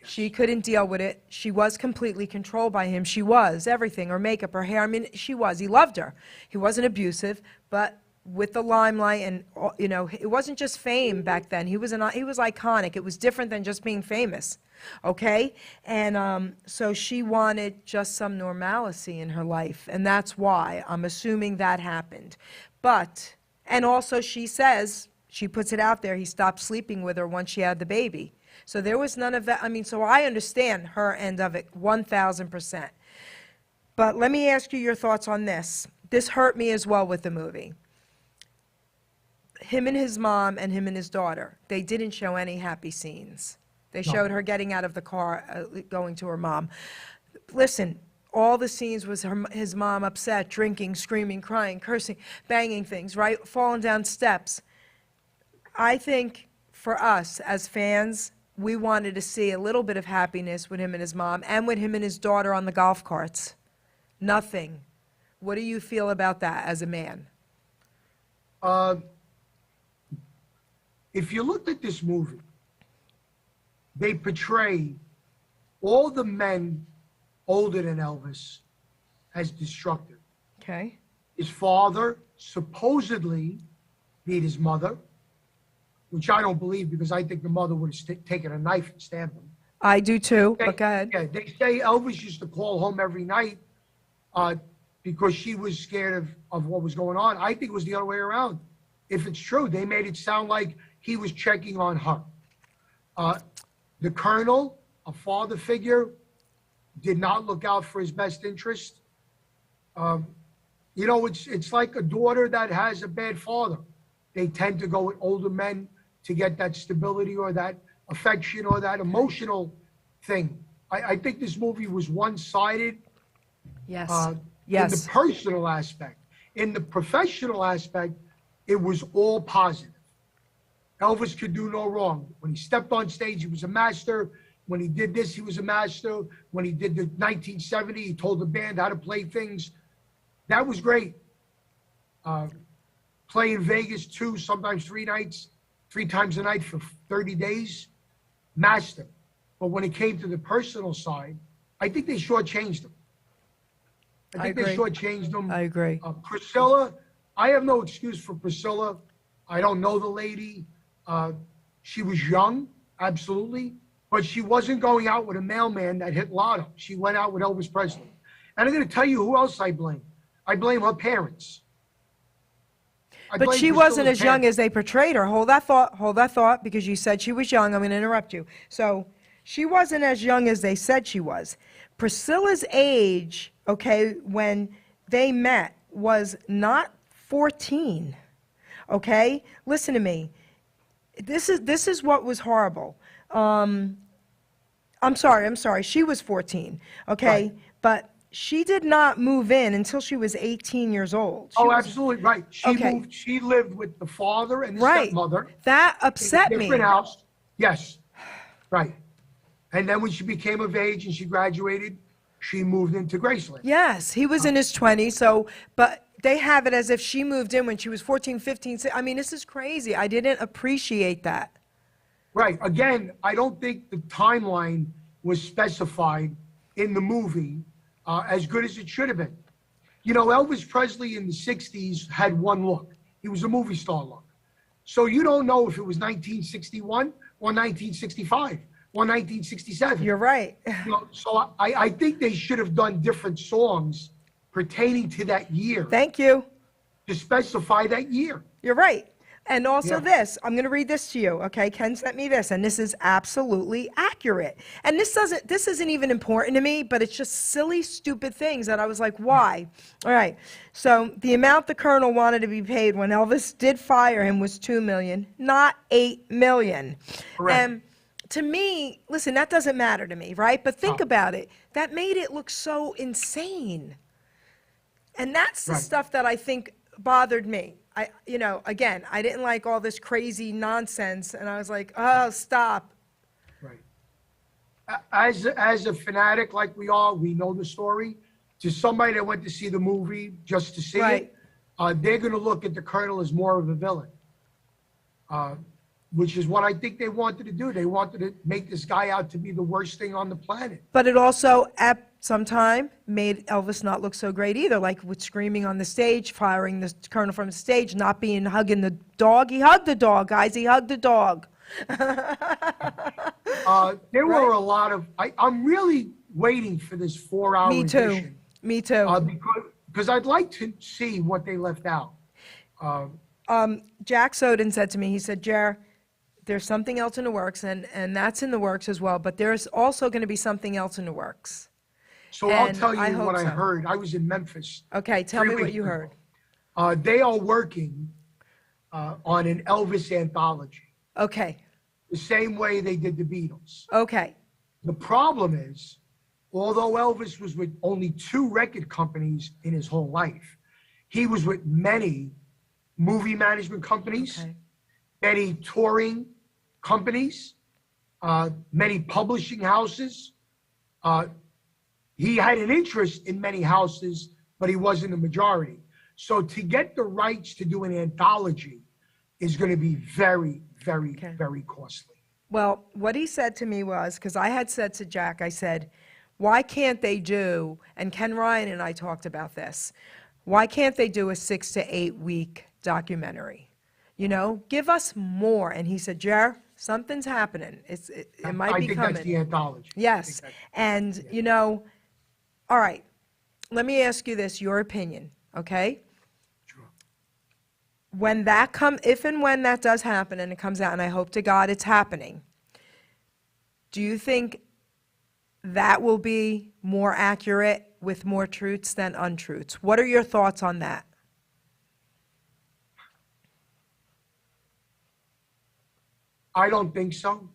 She couldn't deal with it. She was completely controlled by him. She was everything, her makeup, her hair. I mean, she was. He loved her. He wasn't abusive, but with the limelight, and you know, it wasn't just fame back then. He was iconic. It was different than just being famous, okay? And so she wanted just some normalcy in her life, and that's why I'm assuming that happened. But, and also she says, she puts it out there, he stopped sleeping with her once she had the baby. So there was none of that. I mean, so I understand her end of it 1,000%. But let me ask you your thoughts on this. This hurt me as well with the movie. Him and his mom and him and his daughter, they didn't show any happy scenes. They showed her getting out of the car, going to her mom. Listen, all the scenes was his mom upset, drinking, screaming, crying, cursing, banging things, right? Falling down steps. I think for us as fans, we wanted to see a little bit of happiness with him and his mom and with him and his daughter on the golf carts. Nothing. What do you feel about that as a man? If you looked at this movie, they portray all the men older than Elvis as destructive. Okay. His father supposedly beat his mother, which I don't believe, because I think the mother would have taken a knife and stabbed him. I do too, but go ahead. Yeah, they say Elvis used to call home every night because she was scared of what was going on. I think it was the other way around. If it's true, they made it sound like he was checking on her. The colonel, a father figure, did not look out for his best interest. You know, it's like a daughter that has a bad father. They tend to go with older men to get that stability or that affection or that emotional thing. I think this movie was one-sided. Yes. In the personal aspect. In the professional aspect, it was all positive. Elvis could do no wrong. When he stepped on stage, he was a master. When he did this, he was a master. When he did the 1970, he told the band how to play things. That was great. Play in Vegas 2, sometimes 3 nights, 3 times a night for 30 days, master. But when it came to the personal side, I think they shortchanged him. I think they shortchanged him. I agree. Priscilla, I have no excuse for Priscilla. I don't know the lady. She was young, absolutely, but she wasn't going out with a mailman that hit lotto. She went out with Elvis Presley. And I'm going to tell you who else I blame. I blame her parents. But she wasn't as young as they portrayed her. Hold that thought, because you said she was young. I'm going to interrupt you. So she wasn't as young as they said she was. Priscilla's age, okay, when they met was not 14, okay? Listen to me. This is what was horrible. I'm sorry. She was 14, okay? Right. But she did not move in until she was 18 years old. Absolutely right. She lived with the father and the stepmother. That upset me. Different house. Yes, right. And then when she became of age and she graduated, she moved into Graceland. Yes, he was in his 20s, so, but they have it as if she moved in when she was 14, 15. I mean, this is crazy. I didn't appreciate that. Right. Again, I don't think the timeline was specified in the movie as good as it should have been. You know, Elvis Presley in the 60s had one look. He was a movie star look. So you don't know if it was 1961 or 1965. Or 1967. You're right. You know, so I think they should have done different songs pertaining to that year. Thank you. To specify that year. You're right. And also this, I'm going to read this to you, okay? Ken sent me this, and this is absolutely accurate. And this isn't even important to me, but it's just silly, stupid things that I was like, why? All right. So the amount the colonel wanted to be paid when Elvis did fire him was $2 million, not $8 million. Correct. And to me, listen, that doesn't matter to me, right? But think about it. That made it look so insane. And that's the stuff that I think bothered me. Again, I didn't like all this crazy nonsense, and I was like, oh, stop. Right. As a fanatic like we are, we know the story. To somebody that went to see the movie just to see it, they're going to look at the colonel as more of a villain. which is what I think they wanted to do. They wanted to make this guy out to be the worst thing on the planet. But it also, at some time, made Elvis not look so great either, like with screaming on the stage, firing the colonel from the stage, not being hugging the dog. He hugged the dog, guys. He hugged the dog. There were a lot of. I'm really waiting for this 4-hour Me too. edition. Me too. Because I'd like to see what they left out. Jack Soden said to me, he said, Jer, there's something else in the works, and that's in the works as well, but there's also going to be something else in the works. So I'll And tell you I hope what I so. heard. I was in Memphis. Okay, tell 3 me what weeks you ago. heard. They are working on an Elvis anthology, Okay, the same way they did the Beatles. okay, The problem is, although Elvis was with only 2 record companies in his whole life, he was with many movie management companies, okay. many touring companies, many publishing houses. He had an interest in many houses, but he wasn't a majority. So to get the rights to do an anthology is going to be very, very, Okay. very costly. Well, what he said to me was, because I had said to Jack, I said, why can't they do, and Ken Ryan and I talked about this, why can't they do a 6 to 8 week documentary? You know, give us more. And he said, Jer, something's happening. It might I be think coming. that's the anthology. Yes, and, you know, all right, let me ask you this, your opinion, okay? Sure. When that if and when that does happen, and it comes out, and I hope to God it's happening, do you think that will be more accurate with more truths than untruths? What are your thoughts on that? I don't think so,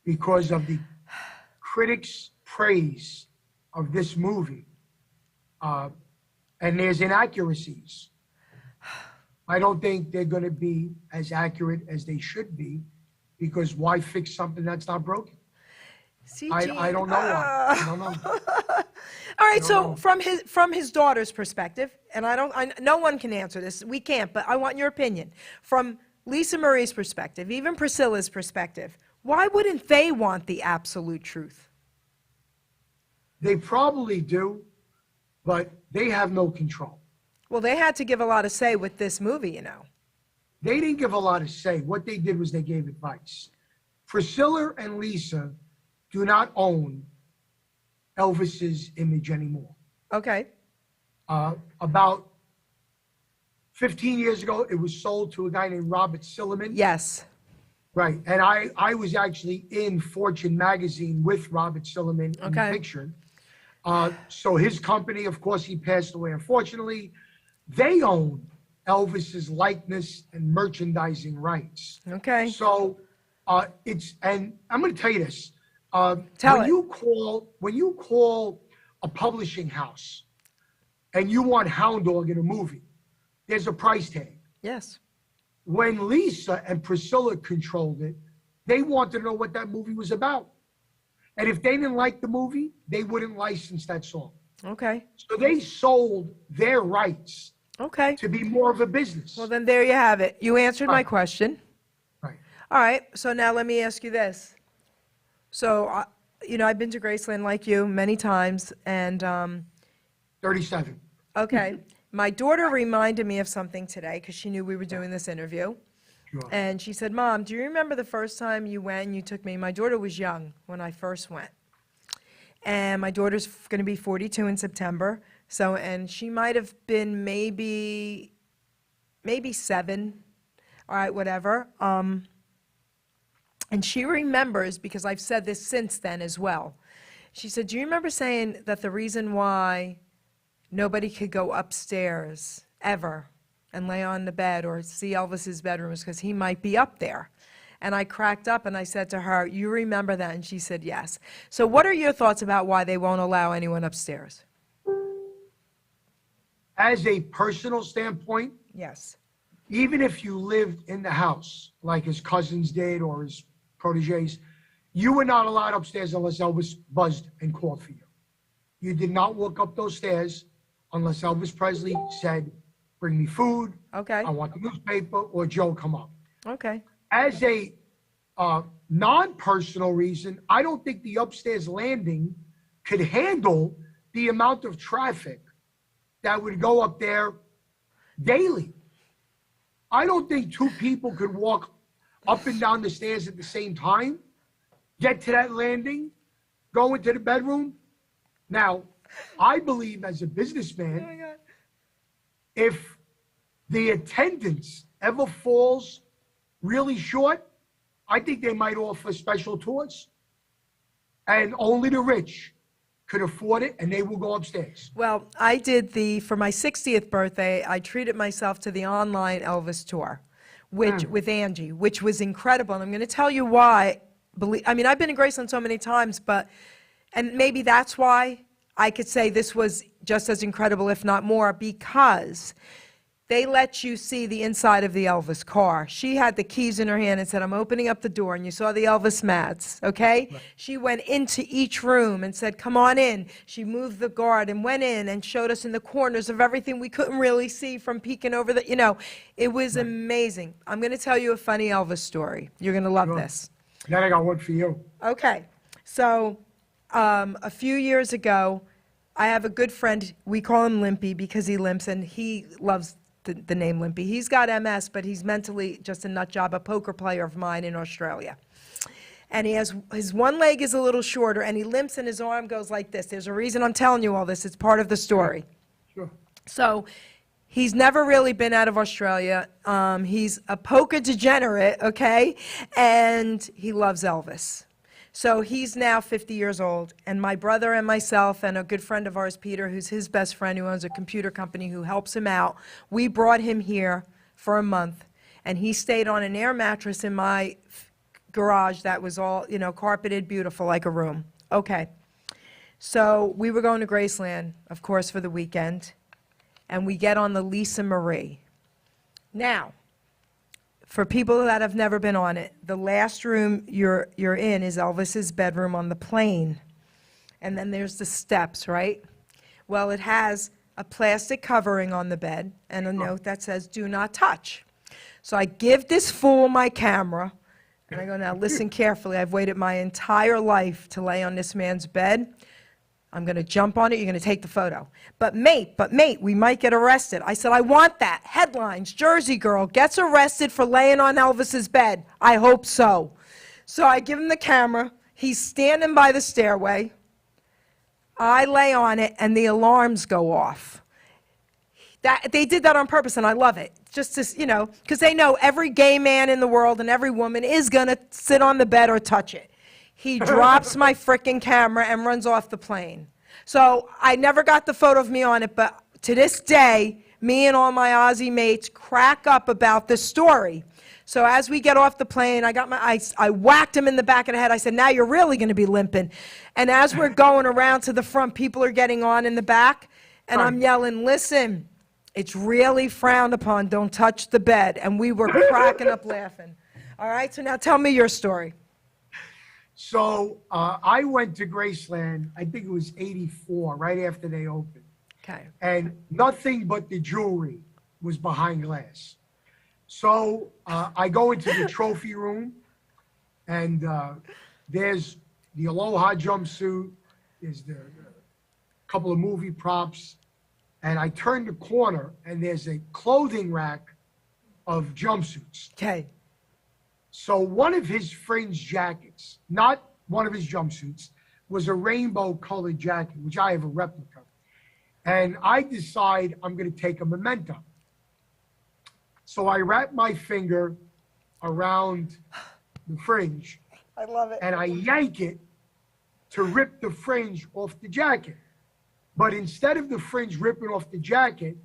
because of the critics' praise of this movie. And there's inaccuracies. I don't think they're going to be as accurate as they should be, because why fix something that's not broken? I don't know why. I don't know. All right, so know. from his daughter's perspective, and no one can answer this, we can't, but I want your opinion. From Lisa Marie's perspective, even Priscilla's perspective, why wouldn't they want the absolute truth? They probably do, but they have no control. Well, they had to give a lot of say with this movie, you know. They didn't give a lot of say. What they did was they gave advice. Priscilla and Lisa do not own Elvis's image anymore. Okay, About 15 years ago, it was sold to a guy named Robert Silliman. yes, Right. And I was actually in Fortune magazine with Robert Silliman in Okay. the picture. So his company, of course, he passed away, unfortunately. They own Elvis's likeness and merchandising rights. okay. So and I'm going to tell you this. Tell when it. When you call a publishing house and you want Hound Dog in a movie, there's a price tag. Yes, When Lisa and Priscilla controlled it, they wanted to know what that movie was about. And if they didn't like the movie, they wouldn't license that song. okay, So they sold their rights okay. to be more of a business. Well, then there you have it. You answered my Right. question. Right. All right, so now let me ask you this. So, you know, I've been to Graceland like you many times, and 37. okay, my daughter reminded me of something today because she knew we were doing this interview. Sure. And she said, Mom, do you remember the first time you went and you took me? My daughter was young when I first went. And my daughter's going to be 42 in September. So, and she might have been maybe 7. All right, whatever. And she remembers, because I've said this since then as well. She said, do you remember saying that the reason why nobody could go upstairs ever and lay on the bed or see Elvis's bedroom is because he might be up there? And I cracked up and I said to her, you remember that? And she said, yes. So what are your thoughts about why they won't allow anyone upstairs? As a personal standpoint, Yes. even if you lived in the house, like his cousins did or his proteges, you were not allowed upstairs unless Elvis buzzed and called for you. You did not walk up those stairs unless Elvis Presley said, bring me food, Okay. I want the newspaper, or Joe, come up. Okay. as a non-personal reason, I don't think the upstairs landing could handle the amount of traffic that would go up there daily. I don't think two people could walk up and down the stairs at the same time, get to that landing, go into the bedroom. Now, I believe as a businessman, if the attendance ever falls really short, I think they might offer special tours. And only the rich could afford it, and they will go upstairs. Well, I did for my 60th birthday, I treated myself to the online Elvis tour, with Angie, which was incredible. And I'm going to tell you why. I've been in Graceland so many times, and maybe that's why I could say this was just as incredible, if not more, because they let you see the inside of the Elvis car. She had the keys in her hand and said, I'm opening up the door, and you saw the Elvis mats, okay? Right. She went into each room and said, come on in. She moved the guard and went in and showed us in the corners of everything we couldn't really see from peeking over it was amazing. I'm going to tell you a funny Elvis story. You're going to love this. Then I got one for you. Okay. So a few years ago, I have a good friend. We call him Limpy because he limps, and he loves the name Limpy. He's got MS, but he's mentally just a nut job, a poker player of mine in Australia. And he has, his one leg is a little shorter, and he limps and his arm goes like this. There's a reason I'm telling you all this. It's part of the story. Sure. So he's never really been out of Australia. He's a poker degenerate, okay? And he loves Elvis. So he's now 50 years old, and my brother and myself and a good friend of ours, Peter, who's his best friend, who owns a computer company, who helps him out, we brought him here for a month, and he stayed on an air mattress in my garage that was all, carpeted, beautiful, like a room. Okay. So we were going to Graceland, of course, for the weekend, and we get on the Lisa Marie. Now, for people that have never been on it, the last room you're in is Elvis's bedroom on the plane. And then there's the steps, right? Well, it has a plastic covering on the bed and a note that says, do not touch. So I give this fool my camera, and I go, now listen carefully. I've waited my entire life to lay on this man's bed. I'm going to jump on it. You're going to take the photo. But mate, we might get arrested. I said, I want that. Headlines, Jersey girl gets arrested for laying on Elvis's bed. I hope so. So I give him the camera. He's standing by the stairway. I lay on it, and the alarms go off. They did that on purpose, and I love it. Just to, because they know every gay man in the world and every woman is going to sit on the bed or touch it. He drops my frickin' camera and runs off the plane. So I never got the photo of me on it, but to this day, me and all my Aussie mates crack up about this story. So as we get off the plane, I whacked him in the back of the head. I said, now you're really going to be limping. And as we're going around to the front, people are getting on in the back, and I'm yelling, listen, it's really frowned upon. Don't touch the bed. And we were cracking up laughing. All right, so now tell me your story. So I went to Graceland, I think it was 84, right after they opened. Okay. And nothing but the jewelry was behind glass. So I go into the trophy room, and there's the Aloha jumpsuit, there's the couple of movie props, and I turn the corner, and there's a clothing rack of jumpsuits. Okay. So one of his fringe jackets, not one of his jumpsuits, was a rainbow colored jacket, which I have a replica. And I decide I'm going to take a memento. So I wrap my finger around the fringe. I love it. And I yank it to rip the fringe off the jacket. But instead of the fringe ripping off the jacket,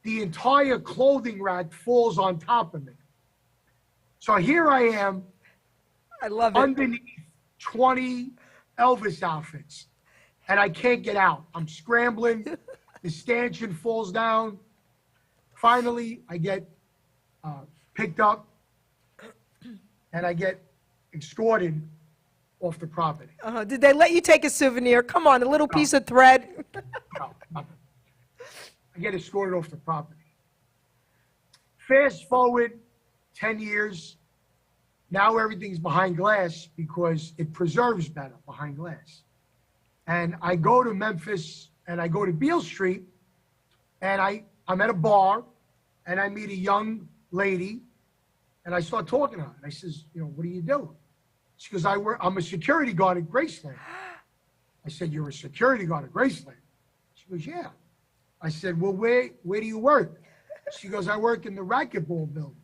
the entire clothing rack falls on top of me. So here I am, I love it. Underneath 20 Elvis outfits, and I can't get out. I'm scrambling. The stanchion falls down. Finally, I get picked up, and I get escorted off the property. Did they let you take a souvenir? Come on, a little piece of thread. No, nothing. I get escorted off the property. Fast forward 10 years, Now everything's behind glass because it preserves better behind glass. And I go to Memphis and I go to Beale Street and I'm at a bar and I meet a young lady and I start talking to her. And I says, you know, what do you do? She goes, I'm a security guard at Graceland. I said, you're a security guard at Graceland? She goes, yeah. I said, well, where do you work? She goes, I work in the racquetball building.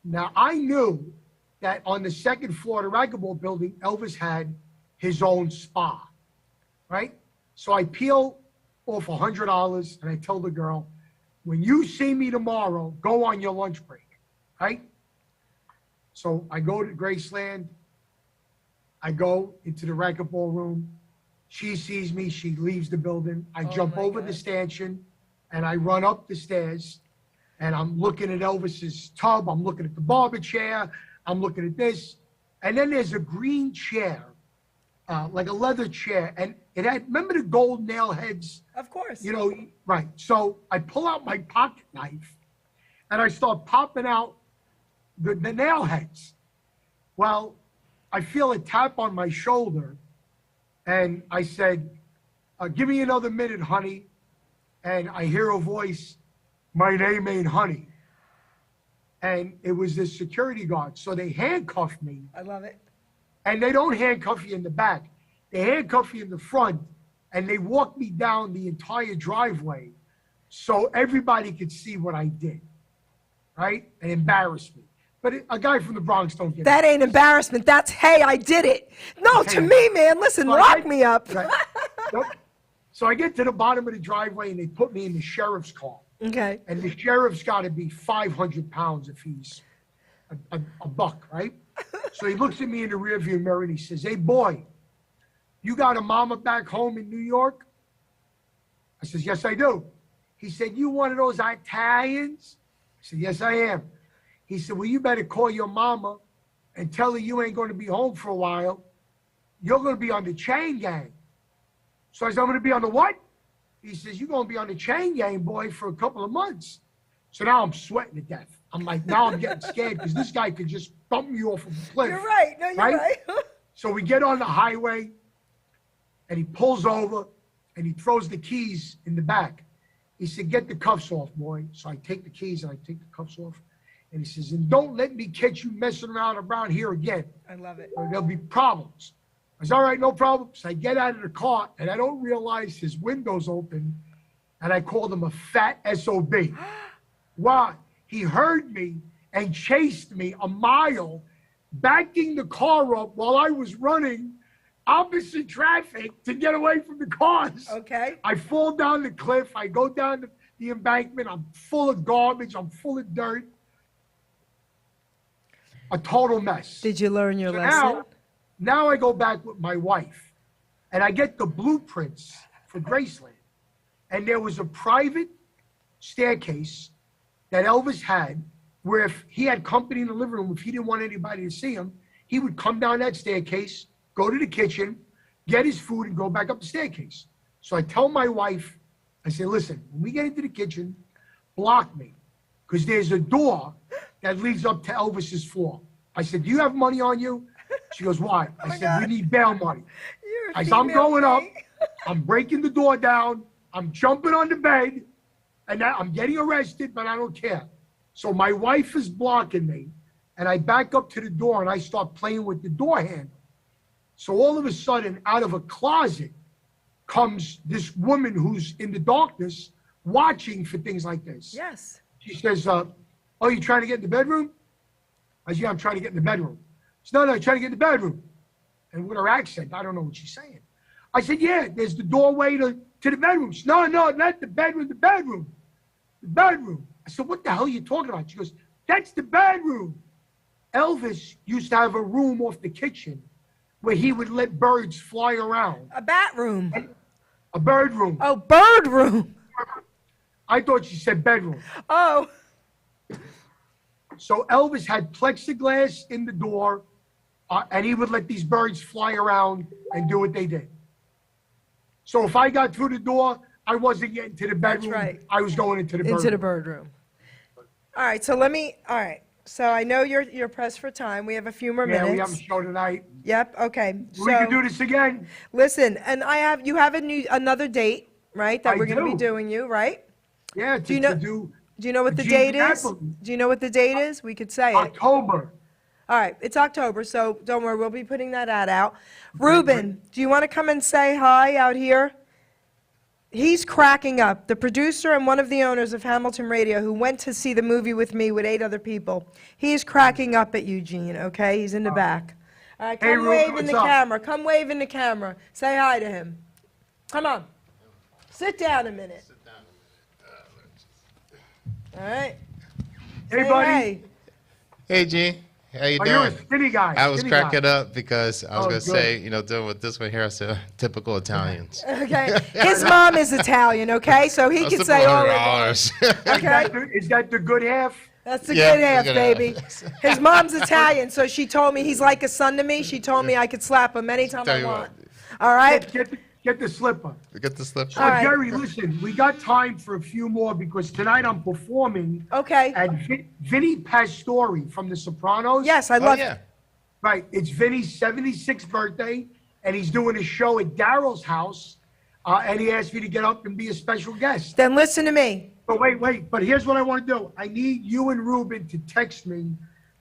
Now, I knew that on the second floor of the racquetball building, Elvis had his own spa, right? So I peel off $100 and I tell the girl, when you see me tomorrow, go on your lunch break, right? So I go to Graceland. I go into the racquetball room. She sees me. She leaves the building. I jump over the stanchion and I run up the stairs and I'm looking at Elvis's tub. I'm looking at the barber chair. I'm looking at this. And then there's a green chair, like a leather chair. And it had, remember the gold nail heads? Of course. You know, right. So I pull out my pocket knife and I start popping out the nail heads. Well, I feel a tap on my shoulder and I said, give me another minute, honey. And I hear a voice, my name ain't Honey. And it was this security guard. So they handcuffed me. I love it. And they don't handcuff you in the back. They handcuff you in the front and they walk me down the entire driveway so everybody could see what I did, right? And embarrass me. But a guy from the Bronx don't get that. Ain't embarrassment. That's, hey, I did it. No, to me, man, listen, lock me up. Right. Nope. So I get to the bottom of the driveway and they put me in the sheriff's car. Okay. And the sheriff's got to be 500 pounds if he's a buck, right? So he looks at me in the rearview mirror and he says, hey, boy, you got a mama back home in New York? I says, yes, I do. He said, you one of those Italians? I said, yes, I am. He said, well, you better call your mama and tell her you ain't going to be home for a while. You're going to be on the chain gang. So I said, I'm going to be on the what? He says, you're going to be on the chain gang, boy, for a couple of months. So now I'm sweating to death. I'm like, now I'm getting scared because this guy could just bump me off of a cliff. You're right. No, you're right. So we get on the highway and he pulls over and he throws the keys in the back. He said, get the cuffs off, boy. So I take the keys and I take the cuffs off. And he says, and don't let me catch you messing around here again. I love it. Or there'll be problems. I said, all right, no problem. So I get out of the car and I don't realize his window's open and I called him a fat SOB. Why? He heard me and chased me a mile, backing the car up while I was running opposite traffic to get away from the cars. Okay. I fall down the cliff. I go down the embankment. I'm full of garbage. I'm full of dirt. A total mess. Did you learn your lesson? Now I go back with my wife and I get the blueprints for Graceland. And there was a private staircase that Elvis had where if he had company in the living room, if he didn't want anybody to see him, he would come down that staircase, go to the kitchen, get his food and go back up the staircase. So I tell my wife, I say, listen, when we get into the kitchen, block me because there's a door that leads up to Elvis's floor. I said, do you have money on you? She goes, why? I said, we need bail money. I said, I'm going up. I'm breaking the door down. I'm jumping on the bed. And I'm getting arrested, but I don't care. So my wife is blocking me. And I back up to the door and I start playing with the door handle. So all of a sudden, out of a closet comes this woman who's in the darkness watching for things like this. Yes. She says, oh, you trying to get in the bedroom? I said, yeah, I'm trying to get in the bedroom. She said, no, trying to get in the bedroom. And with her accent, I don't know what she's saying. I said, yeah, there's the doorway to the bedroom. She said, no, not the bedroom, the bedroom. The bedroom. I said, what the hell are you talking about? She goes, that's the bedroom. Elvis used to have a room off the kitchen where he would let birds fly around. A bat room. A bird room. Oh, bird room. I thought she said bedroom. Oh. So Elvis had plexiglass in the door, and he would let these birds fly around and do what they did. So if I got through the door, I wasn't getting to the bedroom. That's right. I was going into the bedroom. Into the bird room. All right, so So I know you're pressed for time. We have a few more Yeah, minutes. we have a show tonight. Yep. Okay. We can do this again. Listen, and you have another date, right? That I we're going to be do. doing you, right? Yeah, Do you know? Do you know what the date is? Do you know what the date is? We could say it. October. All right, it's October, so don't worry, we'll be putting that ad out. Ruben, do you want to come and say hi out here? He's cracking up. The producer and one of the owners of Hamilton Radio, who went to see the movie with me with 8 other people, he's cracking up at Eugene, okay? He's in the back. All right, Hey, come Ruben, wave in what's the up? camera. Come wave in the camera. Say hi to him. Come on. Sit down a minute. All right. Hey, Say buddy. hey. Hey, G. How you Oh, you're a doing? skinny guy. I was skinny guy. cracking up because I was Oh, going to good. say, doing with this one here, I said typical Italians. Okay. His mom is Italian, okay? So he can say all of $100. Okay. Is that the good half? That's the Yeah, good half, good half. baby. His mom's Italian, so she told me he's like a son to me. She told me I could slap him anytime Tell I you want. what. All right? Get the slipper. Get the slip. So, All right. Jerry, listen, we got time for a few more because tonight I'm performing Okay. at Vinnie Pastore from The Sopranos. Yes, I Oh, love yeah. Right. It's Vinny's 76th birthday, and he's doing a show at Daryl's house, and he asked me to get up and be a special guest. Then listen to me. But wait. But here's what I want to do. I need you and Ruben to text me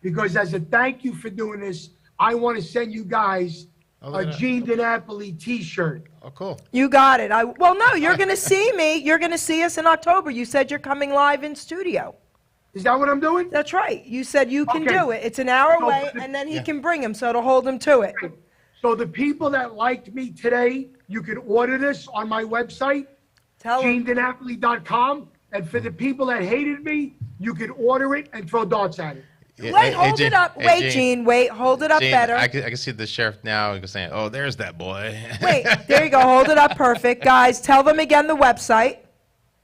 because as a thank you for doing this, I want to send you guys Oh, look a at that. Gene Dinapoli t-shirt. Oh, cool. You got it. Well, no, you're going to see me. You're going to see us in October. You said you're coming live in studio. Is that what I'm doing? That's right. You said you can Okay. do it. It's an hour So- away, and then he can bring him, so to hold him to it. So the people that liked me today, you can order this on my website, Tell him. GeneDinapoli.com. And for the people that hated me, you can order it and throw darts at it. Yeah, Wait, hey, hold Gene. it up. Hey, Wait, Gene. Wait, hold it up Gene, better. I can see the sheriff now saying, "Oh, there's that boy." Wait, there you go. Hold it up perfect. Guys, tell them again the website.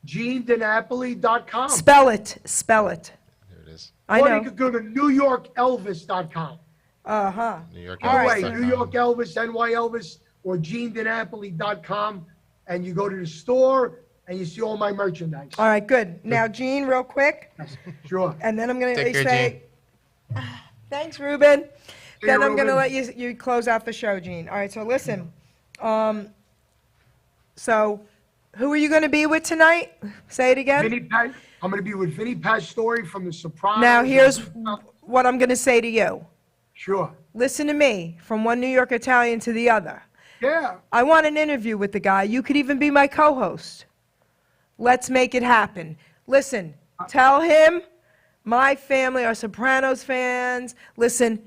GeneDinapoli.com. Spell it. Spell it. There it is. I Or you know. could go to NewYorkElvis.com. Uh-huh. New York. All Either right. way, New York Elvis, NY Elvis, or GeneDinapoli.com, and you go to the store and you see all my merchandise. All right, good. Now, Gene, real quick, Sure. and then I'm going Take to care, say, thanks, Ruben. See Then you, I'm going to Ruben. let you close out the show, Gene. All right, so listen. So who are you going to be with tonight? Say it again. I'm going to be with Vinnie Pastore from The Sopranos. Now, here's what I'm going to say to you. Sure. Listen to me, from one New York Italian to the other. Yeah. I want an interview with the guy. You could even be my co-host. Let's make it happen. Listen, tell him my family are Sopranos fans. Listen,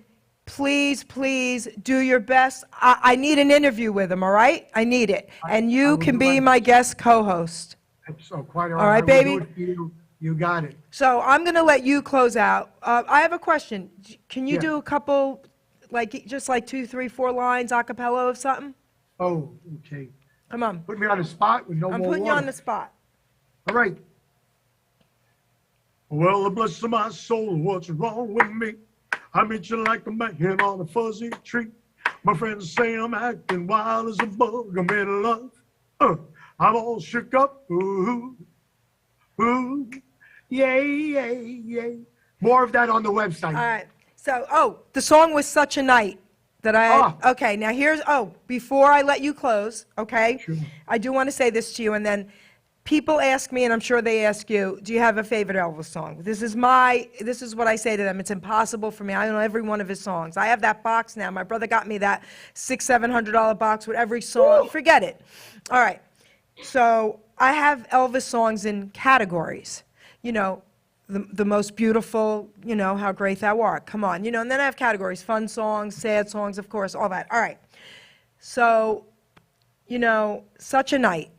please do your best. I need an interview with him, all right? I need it. And I you will can do be my my guest co-host. That's so quite All right, I will baby? do it for you. You got it. So I'm going to let you close out. I have a question. Can you Yeah. do a couple, just like 2, 3, 4 lines a cappella of something? Oh, okay. Come on. Put me on the spot with no I'm more putting you water. on the spot. All right. Well, bless my soul, what's wrong with me? I meet you like a man on a fuzzy tree. My friends say I'm acting wild as a bug. I'm in love. I'm all shook up. Ooh, ooh, yay. More of that on the website. All right. So, the song was Such a Night that I had. Okay, now before I let you close, okay? Sure. I do want to say this to you, and then people ask me, and I'm sure they ask you, do you have a favorite Elvis song? This is what I say to them. It's impossible for me. I know every one of his songs. I have that box now. My brother got me that $600-700 box with every song. Woo! Forget it. All right. So I have Elvis songs in categories. The most beautiful, how great thou art. Come on, and then I have categories: fun songs, sad songs, of course, all that. All right. So, Such a Night.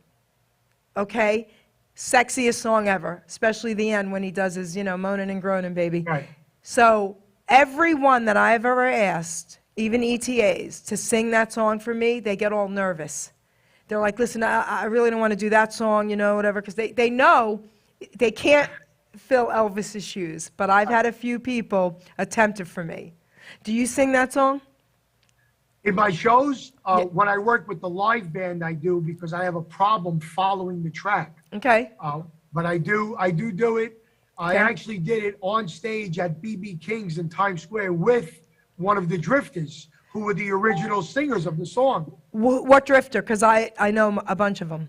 Okay, sexiest song ever, especially the end when he does his, moaning and groaning, baby. Right. So everyone that I've ever asked, even E.T.As, to sing that song for me, they get all nervous. They're like, listen, I really don't want to do that song, whatever, because they know they can't fill Elvis's shoes. But I've had a few people attempt it for me. Do you sing that song? In my shows, when I work with the live band, I do because I have a problem following the track. Okay. But I do it. I Okay. actually did it on stage at BB King's in Times Square with one of the Drifters, who were the original singers of the song. What drifter? Because I know a bunch of them.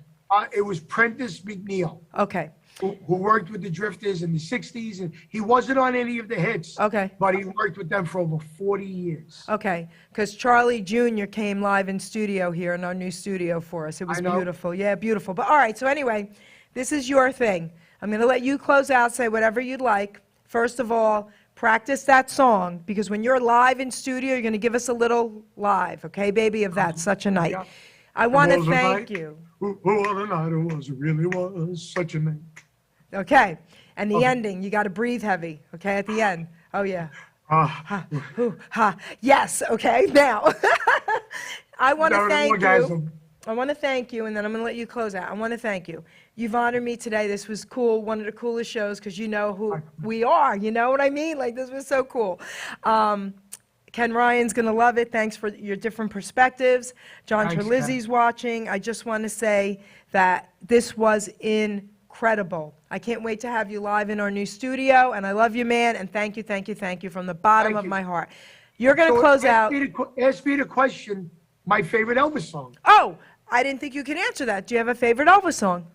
It was Prentice McNeil, Okay. who worked with the Drifters in the 60s, and he wasn't on any of the hits. Okay. But he worked with them for over 40 years. Okay, because Charlie Jr. came live in studio here in our new studio for us. It was I know. beautiful. Yeah, beautiful. But all right, so anyway, this is your thing. I'm going to let you close out, say whatever you'd like. First of all, practice that song, because when you're live in studio, you're going to give us a little live, okay, baby, of that, Such a Night. Yeah. I want to was a thank night. you. What a night it was, it really was such a night. Okay, and the ending, you got to breathe heavy, okay, at the end. Oh, yeah. Ha, hoo, ha. Yes, okay, now. I want to That was thank orgasm. you. I want to thank you, and then I'm going to let you close out. I want to thank you. You've honored me today. This was cool, one of the coolest shows, because you know who we are. You know what I mean? Like, this was so cool. Ken Ryan's going to love it. Thanks for your different perspectives. John Thanks, Terlizzi's watching. I just want to say that this was incredible. I can't wait to have you live in our new studio, and I love you, man, and thank you, thank you, thank you from the bottom Thank of you. my heart. You're going to So close out. Ask me the question, my favorite Elvis song. Oh, I didn't think you could answer that. Do you have a favorite Elvis song?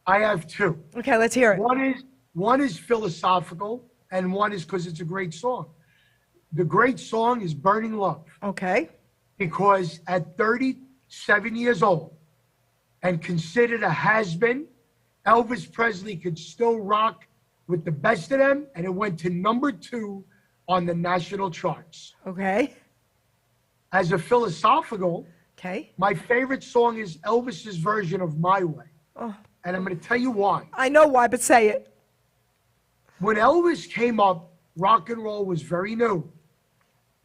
I have two. Okay, let's hear it. One is philosophical, and one is because it's a great song. The great song is Burning Love, Okay. because at 37 years old and considered a has-been, Elvis Presley could still rock with the best of them, and it went to #2 on the national charts. Okay. As a philosophical, Okay. my favorite song is Elvis's version of My Way. Oh, And I'm going to tell you why. I know why, but say it. When Elvis came up, rock and roll was very new.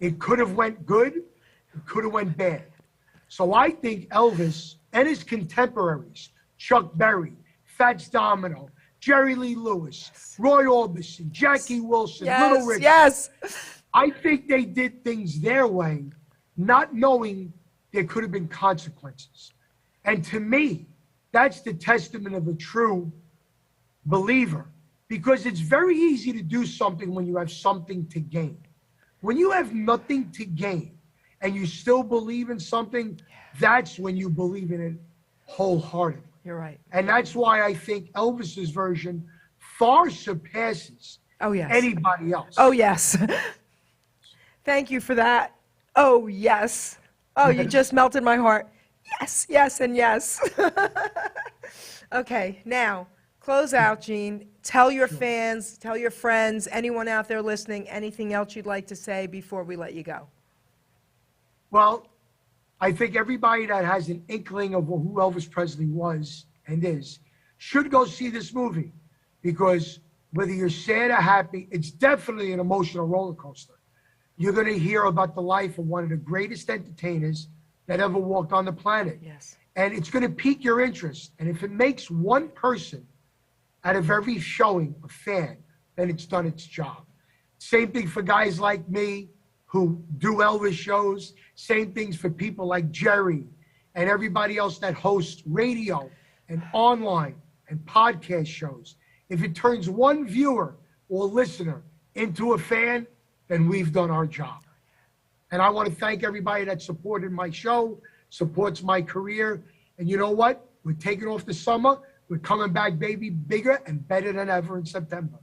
It could have went good, it could have went bad. So I think Elvis and his contemporaries, Chuck Berry, Fats Domino, Jerry Lee Lewis, Roy Orbison, Jackie Wilson, Little Yes, Richard, yes. I think they did things their way, not knowing there could have been consequences. And to me, that's the testament of a true believer, because it's very easy to do something when you have something to gain. When you have nothing to gain and you still believe in something, that's when you believe in it wholeheartedly. You're right. And that's why I think Elvis's version far surpasses Oh, yes. anybody else. Oh, yes. Thank you for that. Oh, yes. Oh, you just melted my heart. Yes, yes, and yes. Okay, now, close out, Gene. Tell your fans, tell your friends, anyone out there listening, anything else you'd like to say before we let you go. Well, I think everybody that has an inkling of who Elvis Presley was and is should go see this movie, because whether you're sad or happy, it's definitely an emotional roller coaster. You're going to hear about the life of one of the greatest entertainers that ever walked on the planet. Yes. And it's going to pique your interest. And if it makes one person out of every showing a fan, then it's done its job. Same thing for guys like me who do Elvis shows. Same things for people like Geri and everybody else that hosts radio and online and podcast shows. If it turns one viewer or listener into a fan, then we've done our job. And I want to thank everybody that supported my show, supports my career. And you know what? We're taking off the summer. We're coming back, baby, bigger and better than ever in September.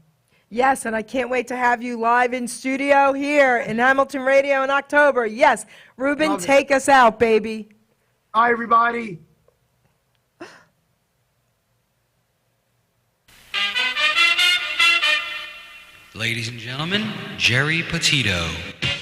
Yes, and I can't wait to have you live in studio here in Hamilton Radio in October. Yes. Ruben, Love it. take us out, baby. Hi, everybody. Ladies and gentlemen, Geri Petito.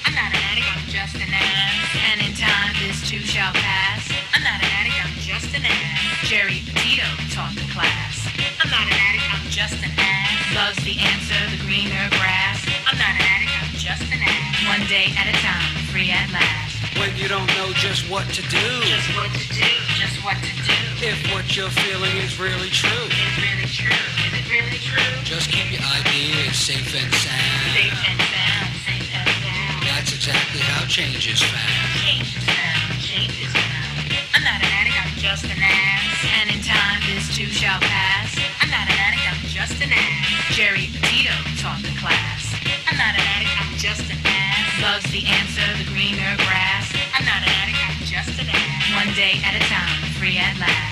I'm not an addict, I'm just an ass. And in time, this too shall pass. I'm not an addict, I'm just an ass. Geri Petito taught the class. I'm not an addict, I'm just an ass. Love's the answer, the greener grass. I'm not an addict, I'm just an ass. One day at a time, free at last. When you don't know just what to do. Just what to do, just what to do. If what you're feeling is really true. Is it really true? Is it really true? Just keep your ideas safe and sound. Safe and sound, safe and sound. That's exactly how change is found. Change is found, change is found. I'm not an addict, I'm just an ass. And in time, this too shall pass. I'm not an addict, I'm just just an ass. Geri Petitos taught the class. I'm not an addict, I'm just an ass. Loves the answer, the greener grass. I'm not an addict, I'm just an ass. One day at a time, free at last.